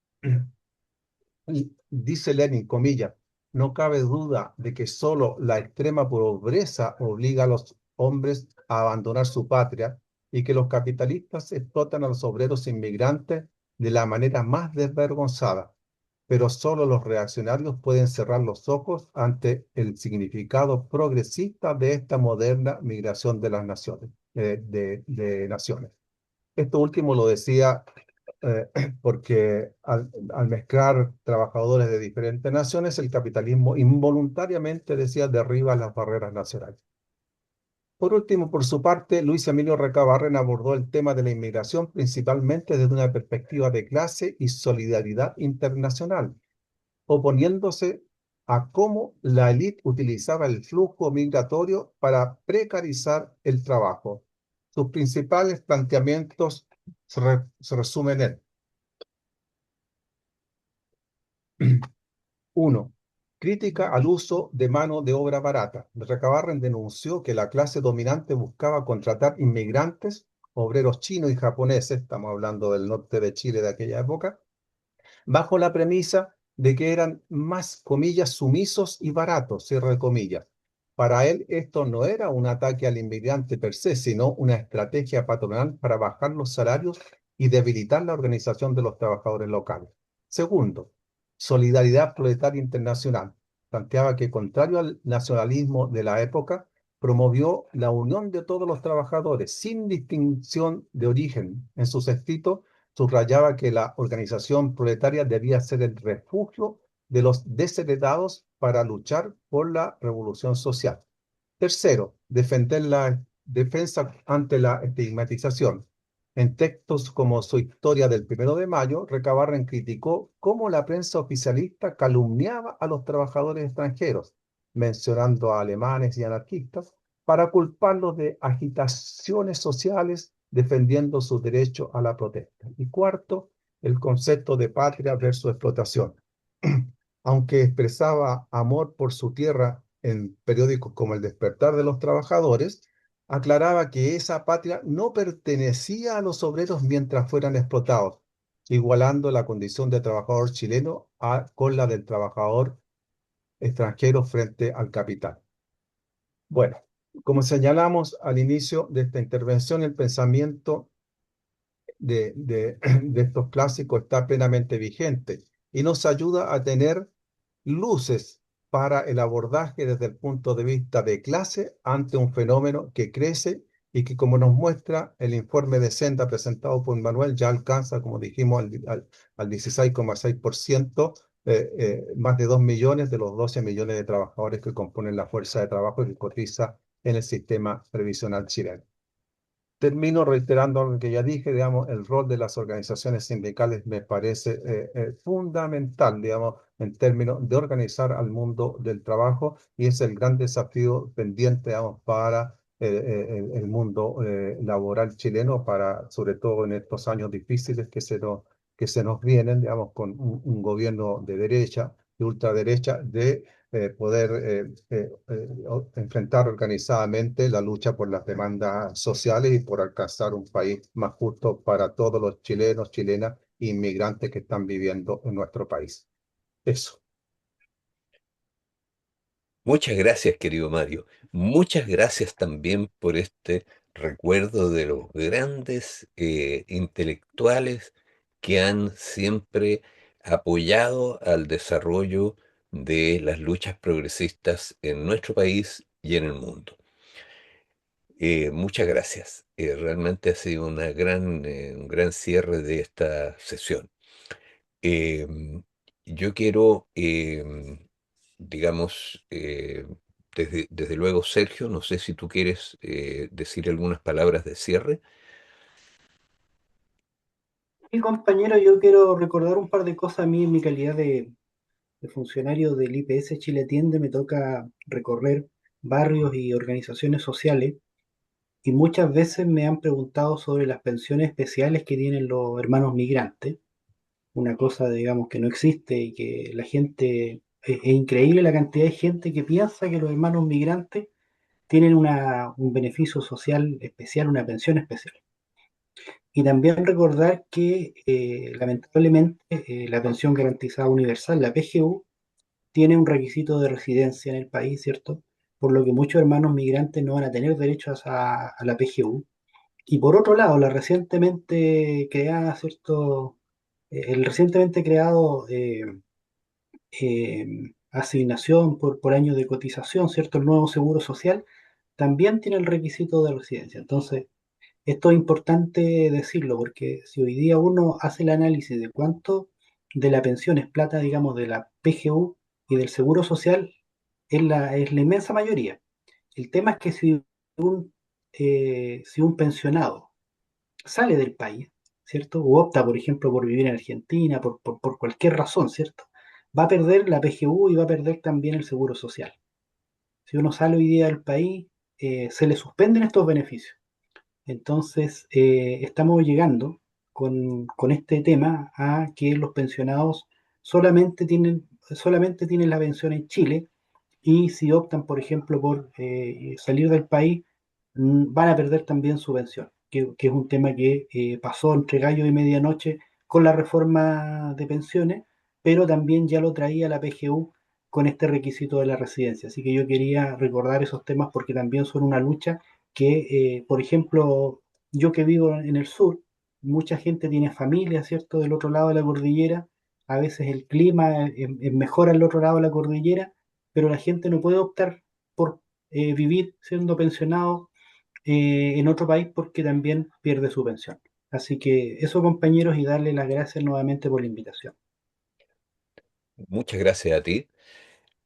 Y dice Lenin, comillas, no cabe duda de que solo la extrema pobreza obliga a los hombres a abandonar su patria y que los capitalistas explotan a los obreros inmigrantes de la manera más desvergonzada. Pero solo los reaccionarios pueden cerrar los ojos ante el significado progresista de esta moderna migración de las naciones, de naciones. Esto último lo decía porque al mezclar trabajadores de diferentes naciones, el capitalismo involuntariamente, decía, derriba las barreras nacionales. Por último, por su parte, Luis Emilio Recabarren abordó el tema de la inmigración principalmente desde una perspectiva de clase y solidaridad internacional, oponiéndose a cómo la élite utilizaba el flujo migratorio para precarizar el trabajo. Sus principales planteamientos se resumen en: 1. Crítica al uso de mano de obra barata. Recabarren denunció que la clase dominante buscaba contratar inmigrantes, obreros chinos y japoneses, estamos hablando del norte de Chile de aquella época, bajo la premisa de que eran más, comillas, sumisos y baratos, cierre de comillas. Para él esto no era un ataque al inmigrante per se, sino una estrategia patronal para bajar los salarios y debilitar la organización de los trabajadores locales. Segundo, solidaridad proletaria internacional. Planteaba que, contrario al nacionalismo de la época, promovió la unión de todos los trabajadores sin distinción de origen. En sus escritos subrayaba que la organización proletaria debía ser el refugio de los desheredados para luchar por la revolución social. Tercero, defender la defensa ante la estigmatización. En textos como su Historia del 1 de Mayo, Recabarren criticó cómo la prensa oficialista calumniaba a los trabajadores extranjeros, mencionando a alemanes y anarquistas, para culparlos de agitaciones sociales defendiendo su derecho a la protesta. Y cuarto, el concepto de patria versus explotación. Aunque expresaba amor por su tierra en periódicos como El Despertar de los Trabajadores, aclaraba que esa patria no pertenecía a los obreros mientras fueran explotados, igualando la condición de trabajador chileno con la del trabajador extranjero frente al capital. Bueno, como señalamos al inicio de esta intervención, el pensamiento de estos clásicos está plenamente vigente y nos ayuda a tener luces para el abordaje desde el punto de vista de clase ante un fenómeno que crece y que, como nos muestra el informe de Senda presentado por Manuel, ya alcanza, como dijimos, al 16,6%, más de 2 millones de los 12 millones de trabajadores que componen la fuerza de trabajo que cotiza en el sistema previsional chileno. Termino reiterando lo que ya dije, digamos, el rol de las organizaciones sindicales me parece fundamental, digamos, en términos de organizar al mundo del trabajo y es el gran desafío pendiente, digamos, para el mundo laboral chileno, para, sobre todo en estos años difíciles que se nos vienen, digamos, con un gobierno de derecha, de ultraderecha, de poder enfrentar organizadamente la lucha por las demandas sociales y por alcanzar un país más justo para todos los chilenos, chilenas e inmigrantes que están viviendo en nuestro país. Eso. Muchas gracias, querido Mario. Muchas gracias también por este recuerdo de los grandes intelectuales que han siempre apoyado al desarrollo de las luchas progresistas en nuestro país y en el mundo. Muchas gracias. Realmente ha sido un gran cierre de esta sesión. Em, yo quiero, digamos, desde luego, Sergio, no sé si tú quieres decir algunas palabras de cierre. Y compañero, yo quiero recordar un par de cosas. A mí en mi calidad de funcionario del IPS Chile Tiende me toca recorrer barrios y organizaciones sociales y muchas veces me han preguntado sobre las pensiones especiales que tienen los hermanos migrantes, una cosa, digamos, que no existe y que la gente, es increíble la cantidad de gente que piensa que los hermanos migrantes tienen un beneficio social especial, una pensión especial. Y también recordar que lamentablemente la pensión garantizada universal, la PGU, tiene un requisito de residencia en el país, ¿cierto? Por lo que muchos hermanos migrantes no van a tener derechos a la PGU. Y por otro lado, la recientemente creada, ¿cierto? El recientemente creado asignación por año de cotización, ¿cierto? El nuevo seguro social también tiene el requisito de residencia. Entonces, esto es importante decirlo porque si hoy día uno hace el análisis de cuánto de la pensión es plata, digamos, de la PGU y del seguro social, es la inmensa mayoría. El tema es que si un pensionado sale del país, ¿cierto? O opta, por ejemplo, por vivir en Argentina, por cualquier razón, ¿cierto? Va a perder la PGU y va a perder también el seguro social. Si uno sale hoy día del país, se le suspenden estos beneficios. Entonces, estamos llegando con este tema a que los pensionados solamente tienen la pensión en Chile y si optan, por ejemplo, por salir del país, van a perder también su pensión, que es un tema que pasó entre gallo y medianoche con la reforma de pensiones, pero también ya lo traía la PGU con este requisito de la residencia. Así que yo quería recordar esos temas porque también son una lucha que, por ejemplo, yo que vivo en el sur, mucha gente tiene familia, ¿cierto?, del otro lado de la cordillera, a veces el clima es mejor al otro lado de la cordillera, pero la gente no puede optar por vivir siendo pensionado en otro país porque también pierde su pensión. Así que eso, compañeros, y darle las gracias nuevamente por la invitación. Muchas gracias a ti.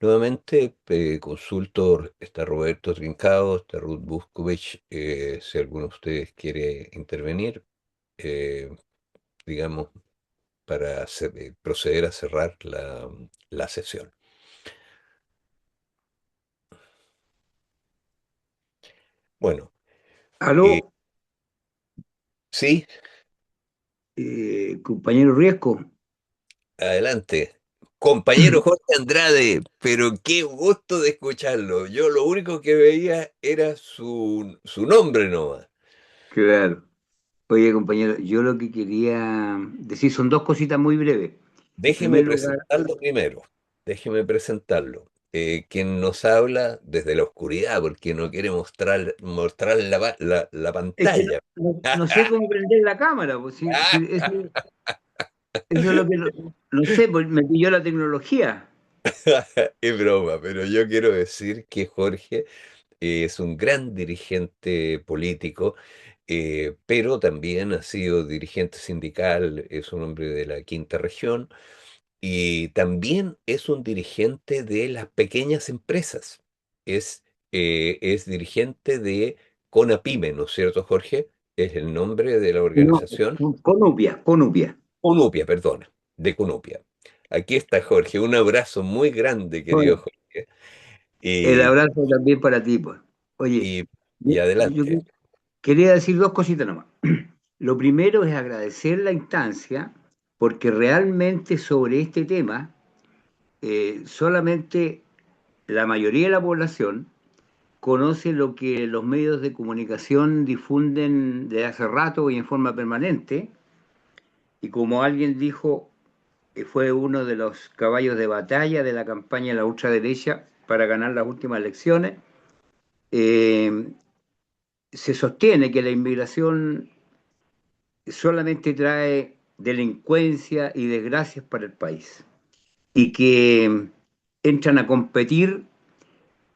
Nuevamente, consulto, está Roberto Trincado, está Ruth Buscovich, si alguno de ustedes quiere intervenir. eh, digamos, para proceder a cerrar la sesión. Bueno, eh, Aló, sí, compañero Riesco. adelante. Compañero Jorge Andrade, pero qué gusto de escucharlo. Yo lo único que veía era su nombre nomás. Claro. Oye, compañero, yo lo que quería decir son dos cositas muy breves. En Déjeme primer lugar, presentarlo primero. Déjeme presentarlo. Quien nos habla desde la oscuridad, porque no quiere mostrar la es que pantalla. no sé cómo prender la cámara, pues, eso es lo que no sé, pues me pilló la tecnología. Es broma, pero yo quiero decir que Jorge es un gran dirigente político, pero también ha sido dirigente sindical, es un hombre de la quinta región y también es un dirigente de las pequeñas empresas. Es dirigente de CONAPYME, ¿no es cierto, Jorge? Es el nombre de la No, organización. Conupia, Conupia. CONUPIA, perdona, de CONUPIA. Aquí está Jorge, un abrazo muy grande, querido Bueno, Jorge. el Y, abrazo también para ti, pues. Oye, y, yo, y yo adelante. quería decir dos cositas nomás. Lo primero es agradecer la instancia, porque realmente sobre este tema solamente la mayoría de la población conoce lo que los medios de comunicación difunden de hace rato y en forma permanente, y como alguien dijo, fue uno de los caballos de batalla de la campaña de la ultraderecha para ganar las últimas elecciones. Eh, Se sostiene que la inmigración solamente trae delincuencia y desgracias para el país y que entran a competir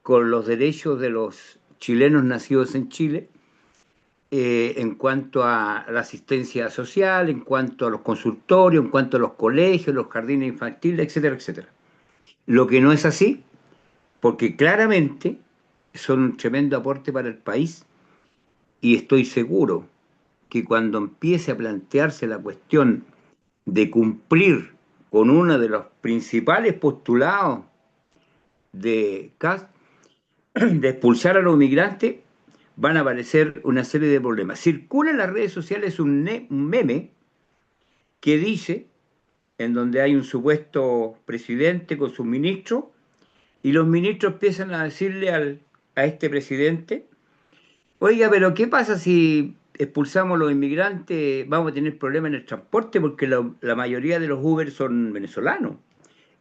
con los derechos de los chilenos nacidos en Chile en cuanto a la asistencia social, en cuanto a los consultorios, en cuanto a los colegios, los jardines infantiles, etcétera, etcétera. Lo que no es así, porque claramente son un tremendo aporte para el país y estoy seguro que cuando empiece a plantearse la cuestión de cumplir con uno de los principales postulados de CAS, de expulsar a los migrantes, van a aparecer una serie de problemas. Circula en las redes sociales un meme que dice, en donde hay un supuesto presidente con sus ministros, y los ministros empiezan a decirle a este presidente, oiga, pero ¿qué pasa si expulsamos a los inmigrantes? Vamos a tener problemas en el transporte porque la mayoría de los Uber son venezolanos.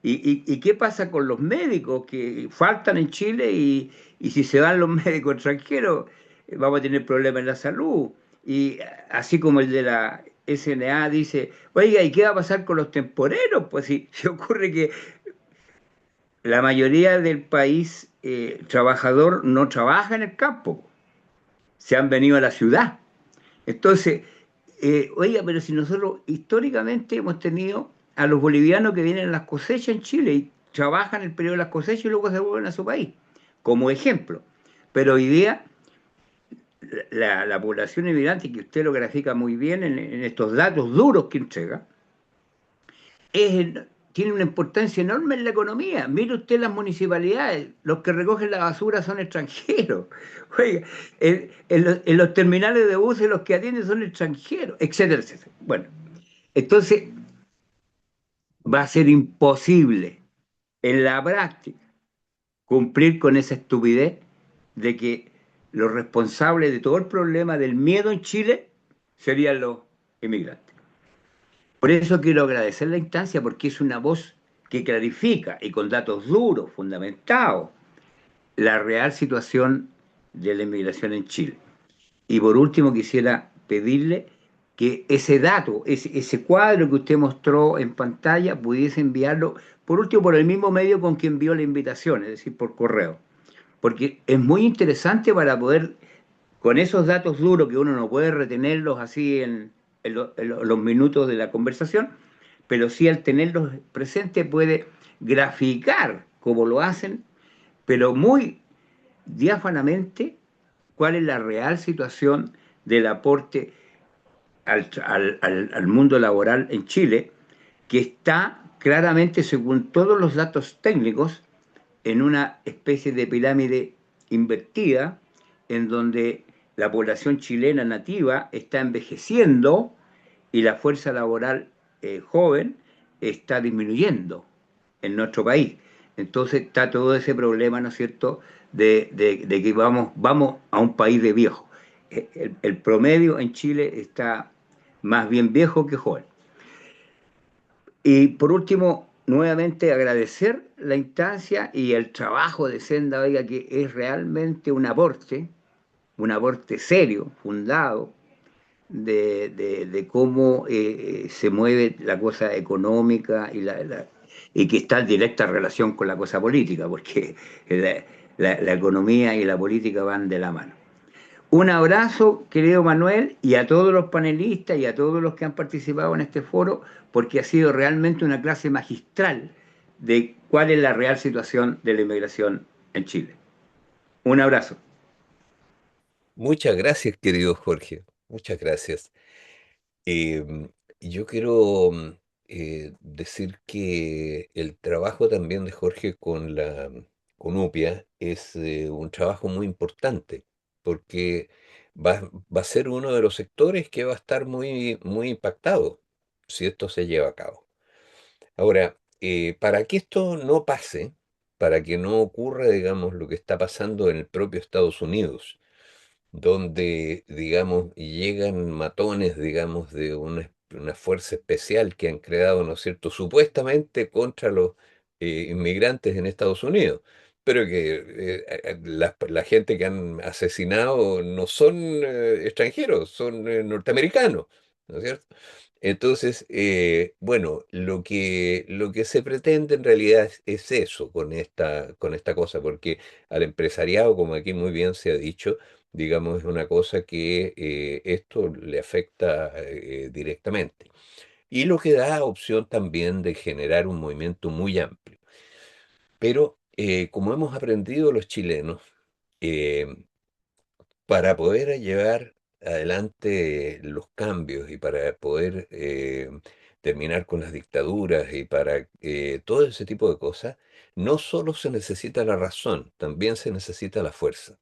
¿Y qué pasa con los médicos que faltan en Chile y si se van los médicos extranjeros vamos a tener problemas en la salud? Y así como el de la SNA dice, oiga, ¿y qué va a pasar con los temporeros? Pues si se ocurre que la mayoría del país trabajador no trabaja en el campo, se han venido a la ciudad. Entonces, oiga, pero si nosotros históricamente hemos tenido a los bolivianos que vienen a las cosechas en Chile y trabajan el periodo de las cosechas y luego se vuelven a su país, como ejemplo. Pero hoy día la población inmigrante, que usted lo grafica muy bien en estos datos duros que entrega, tiene una importancia enorme en la economía. Mire usted las municipalidades, los que recogen la basura son extranjeros. Oiga, en los terminales de buses los que atienden son extranjeros, etcétera, etcétera. Bueno, entonces va a ser imposible en la práctica cumplir con esa estupidez de que los responsables de todo el problema del miedo en Chile serían los inmigrantes. Por eso quiero agradecer la instancia porque es una voz que clarifica y con datos duros, fundamentados, la real situación de la inmigración en Chile. Y por último quisiera pedirle que ese dato, ese cuadro que usted mostró en pantalla, pudiese enviarlo, por último, por el mismo medio con que envió la invitación, es decir, por correo. Porque es muy interesante para poder, con esos datos duros que uno no puede retenerlos así en los minutos de la conversación, pero sí al tenerlos presentes puede graficar, como lo hacen, pero muy diáfanamente, cuál es la real situación del aporte al mundo laboral en Chile, que está claramente, según todos los datos técnicos, en una especie de pirámide invertida, en donde la población chilena nativa está envejeciendo y la fuerza laboral joven está disminuyendo en nuestro país. Entonces está todo ese problema, ¿no es cierto?, de que vamos a un país de viejos. El promedio en Chile está más bien viejo que joven. Y por último, nuevamente agradecer la instancia y el trabajo de Senda, oiga, que es realmente un aporte serio, fundado, de cómo se mueve la cosa económica y que está en directa relación con la cosa política, porque la economía y la política van de la mano. Un abrazo, querido Manuel, y a todos los panelistas y a todos los que han participado en este foro, porque ha sido realmente una clase magistral de cuál es la real situación de la inmigración en Chile. Un abrazo. Muchas gracias, querido Jorge. Muchas gracias. Yo quiero decir que el trabajo también de Jorge con UPIA es un trabajo muy importante, porque va a ser uno de los sectores que va a estar muy impactado si esto se lleva a cabo. Ahora, para que esto no pase, para que no ocurra, digamos, lo que está pasando en el propio Estados Unidos, donde, digamos, llegan matones, digamos, de una fuerza especial que han creado, ¿no es cierto?, supuestamente contra los inmigrantes en Estados Unidos, pero que la gente que han asesinado no son extranjeros, son norteamericanos, ¿no es cierto? Entonces, bueno, lo que se pretende en realidad es eso con esta cosa, porque al empresariado, como aquí muy bien se ha dicho, digamos, es una cosa que esto le afecta directamente. Y lo que da opción también de generar un movimiento muy amplio. Pero como hemos aprendido los chilenos, eh, para poder llevar adelante los cambios y para poder terminar con las dictaduras y para todo ese tipo de cosas, no solo se necesita la razón, también se necesita la fuerza.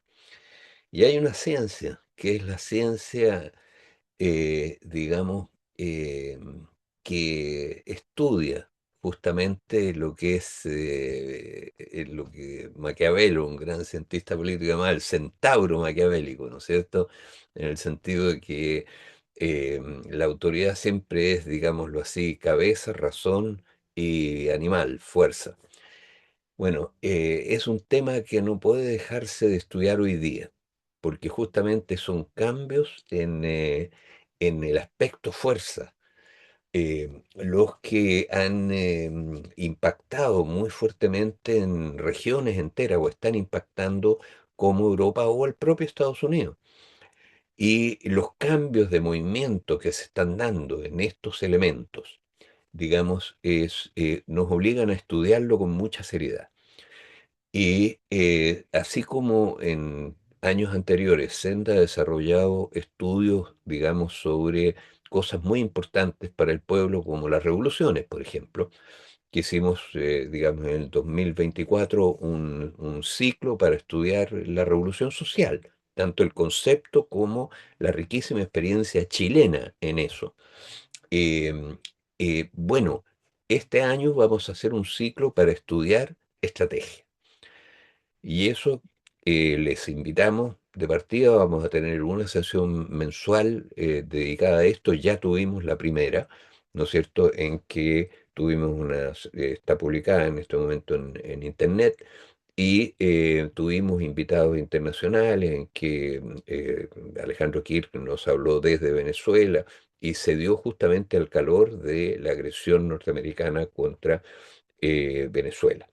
Y hay una ciencia, que es la ciencia, digamos, eh, que estudia justamente lo que es lo que Maquiavelo, un gran cientista político, llamaba el centauro maquiavélico, ¿no es cierto? En el sentido de que la autoridad siempre es, digámoslo así, cabeza, razón y animal, fuerza. Bueno, es un tema que no puede dejarse de estudiar hoy día, porque justamente son cambios en el aspecto fuerza, los que han impactado muy fuertemente en regiones enteras o están impactando como Europa o el propio Estados Unidos. Y los cambios de movimiento que se están dando en estos elementos, digamos, nos obligan a estudiarlo con mucha seriedad. Y así como en años anteriores Senda ha desarrollado estudios, digamos, sobre cosas muy importantes para el pueblo, como las revoluciones, por ejemplo, que hicimos, digamos, en el 2024 un ciclo para estudiar la revolución social, tanto el concepto como la riquísima experiencia chilena en eso. Em, bueno, este año vamos a hacer un ciclo para estudiar estrategia. Y eso les invitamos de partida, vamos a tener una sesión mensual dedicada a esto. Ya tuvimos la primera, ¿no es cierto?, en que tuvimos está publicada en este momento en internet, y tuvimos invitados internacionales en que Alejandro Kirk nos habló desde Venezuela y se dio justamente al calor de la agresión norteamericana contra Venezuela.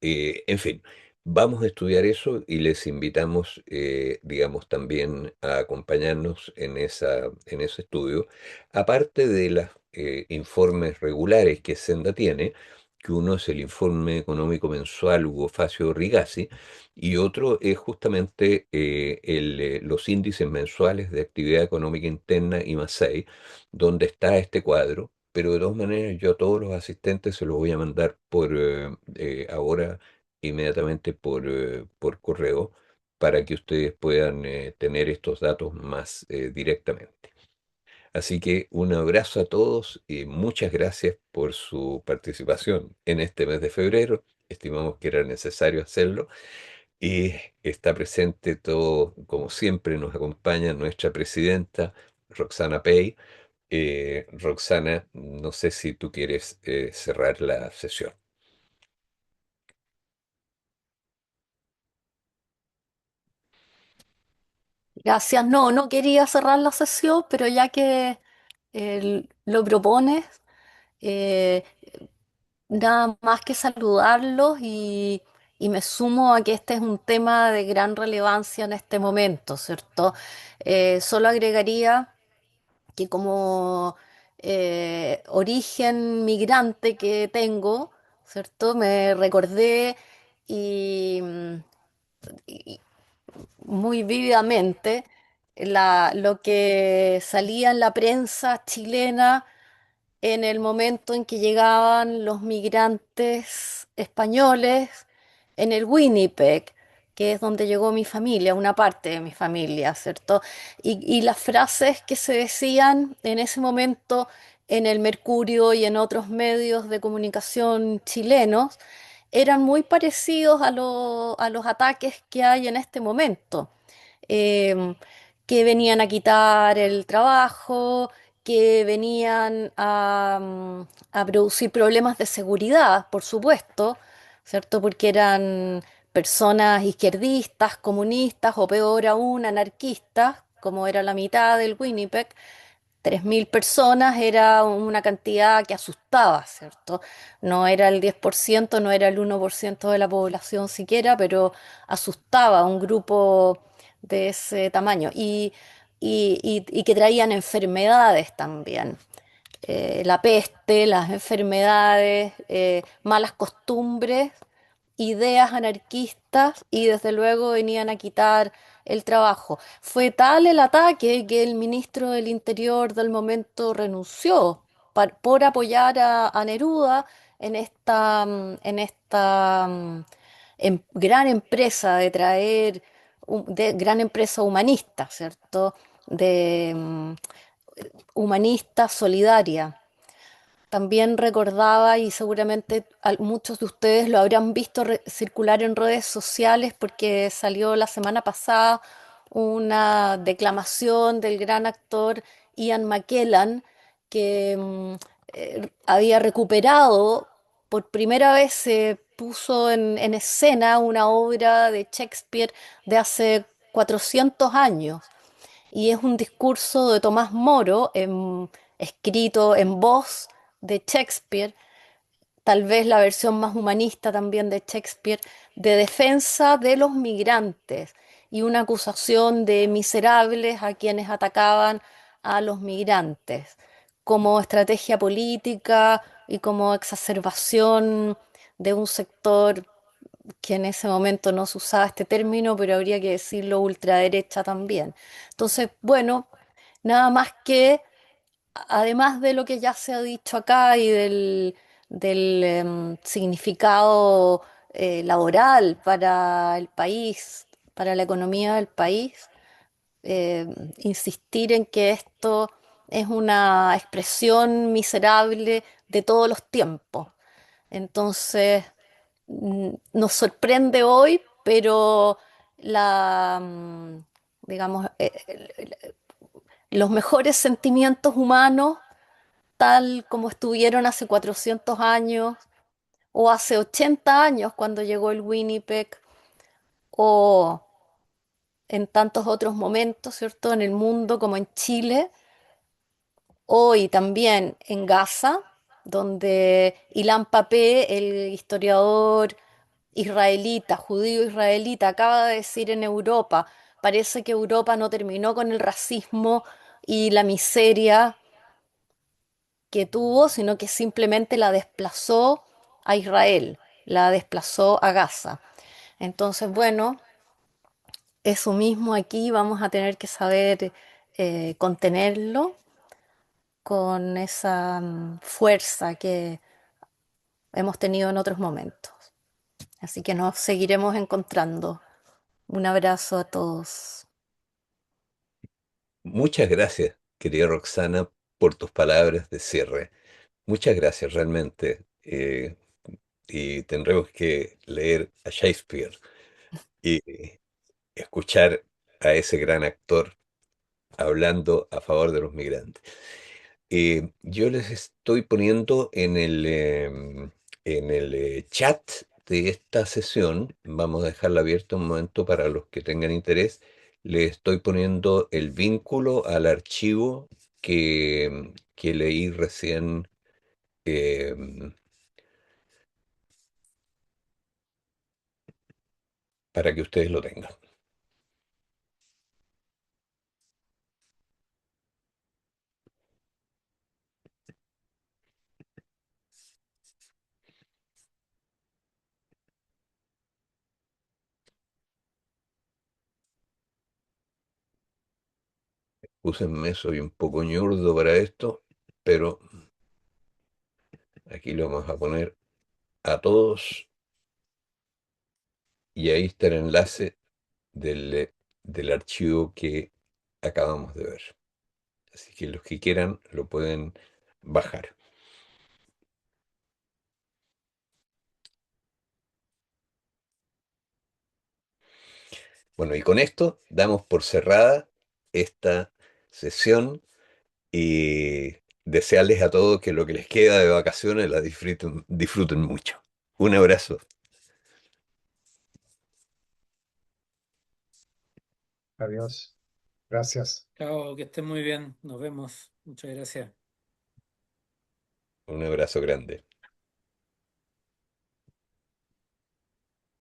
En fin, vamos a estudiar eso y les invitamos, digamos, también a acompañarnos en ese estudio. Aparte de los informes regulares que Senda tiene, que uno es el informe económico mensual Hugo Facio Rigasi, y otro es justamente los índices mensuales de actividad económica interna IMASEI, donde está este cuadro. Pero de todas maneras, yo a todos los asistentes se los voy a mandar ahora inmediatamente por correo para que ustedes puedan tener estos datos más directamente. Así que un abrazo a todos y muchas gracias por su participación en este mes de febrero. Estimamos que era necesario hacerlo y está presente todo, como siempre, nos acompaña nuestra presidenta, Roxana Pei. Roxana, no sé si tú quieres cerrar la sesión. Gracias. No, no quería cerrar la sesión, pero ya que lo propones, eh, nada más que saludarlos y me sumo a que este es un tema de gran relevancia en este momento, ¿cierto? Solo agregaría que como origen migrante que tengo, ¿cierto? Me recordé y, y muy vívidamente lo que salía en la prensa chilena en el momento en que llegaban los migrantes españoles en el Winnipeg, que es donde llegó mi familia, una parte de mi familia, ¿cierto? Y las frases que se decían en ese momento en el Mercurio y en otros medios de comunicación chilenos eran muy parecidos a los ataques que hay en este momento, em, que venían a quitar el trabajo, que venían a producir problemas de seguridad, por supuesto, ¿cierto? Porque eran personas izquierdistas, comunistas o peor aún, anarquistas, como era la mitad del Winnipeg. 3.000 personas era una cantidad que asustaba, ¿cierto? No era el 10%, no era el 1% de la población siquiera, pero asustaba a un grupo de ese tamaño y que traían enfermedades también. La peste, las enfermedades, malas costumbres, ideas anarquistas y desde luego venían a quitar el trabajo. Fue tal el ataque que el ministro del Interior del momento renunció por apoyar a Neruda en esta gran empresa de traer, de gran empresa humanista, ¿cierto? De humanista solidaria. También recordaba, y seguramente muchos de ustedes lo habrán visto circular en redes sociales porque salió la semana pasada una declamación del gran actor Ian McKellen que había recuperado, por primera vez se puso en escena una obra de Shakespeare de hace 400 años y es un discurso de Tomás Moro, escrito en voz de Shakespeare, tal vez la versión más humanista también de Shakespeare, de defensa de los migrantes y una acusación de miserables a quienes atacaban a los migrantes, como estrategia política y como exacerbación de un sector que en ese momento no se usaba este término, pero habría que decirlo ultraderecha también. Entonces, bueno, nada más que, además de lo que ya se ha dicho acá y del significado laboral para el país, para la economía del país, insistir en que esto es una expresión miserable de todos los tiempos. Entonces, nos sorprende hoy, pero digamos, los mejores sentimientos humanos, tal como estuvieron hace 400 años o hace 80 años cuando llegó el Winnipeg, o en tantos otros momentos, ¿cierto? En el mundo como en Chile, hoy también en Gaza, donde Ilan Pappé, el historiador israelita, judío israelita, acaba de decir en Europa, parece que Europa no terminó con el racismo y la miseria que tuvo, sino que simplemente la desplazó a Israel, la desplazó a Gaza. Entonces, bueno, eso mismo aquí vamos a tener que saber contenerlo con esa fuerza que hemos tenido en otros momentos. Así que nos seguiremos encontrando. Un abrazo a todos. Muchas gracias, querida Roxana, por tus palabras de cierre. Muchas gracias, realmente. Y tendremos que leer a Shakespeare y escuchar a ese gran actor hablando a favor de los migrantes. Yo les estoy poniendo en el chat de esta sesión, vamos a dejarla abierta un momento para los que tengan interés, les estoy poniendo el vínculo al archivo que leí recién, eh, para que ustedes lo tengan. Úsenme, soy un poco ñurdo para esto, pero aquí lo vamos a poner a todos y ahí está el enlace del archivo que acabamos de ver. Así que los que quieran lo pueden bajar. Bueno, y con esto damos por cerrada esta sesión y desearles a todos que lo que les queda de vacaciones la disfruten mucho. Un abrazo. Adiós. Gracias. Chao, que estén muy bien. Nos vemos. Muchas gracias. Un abrazo grande.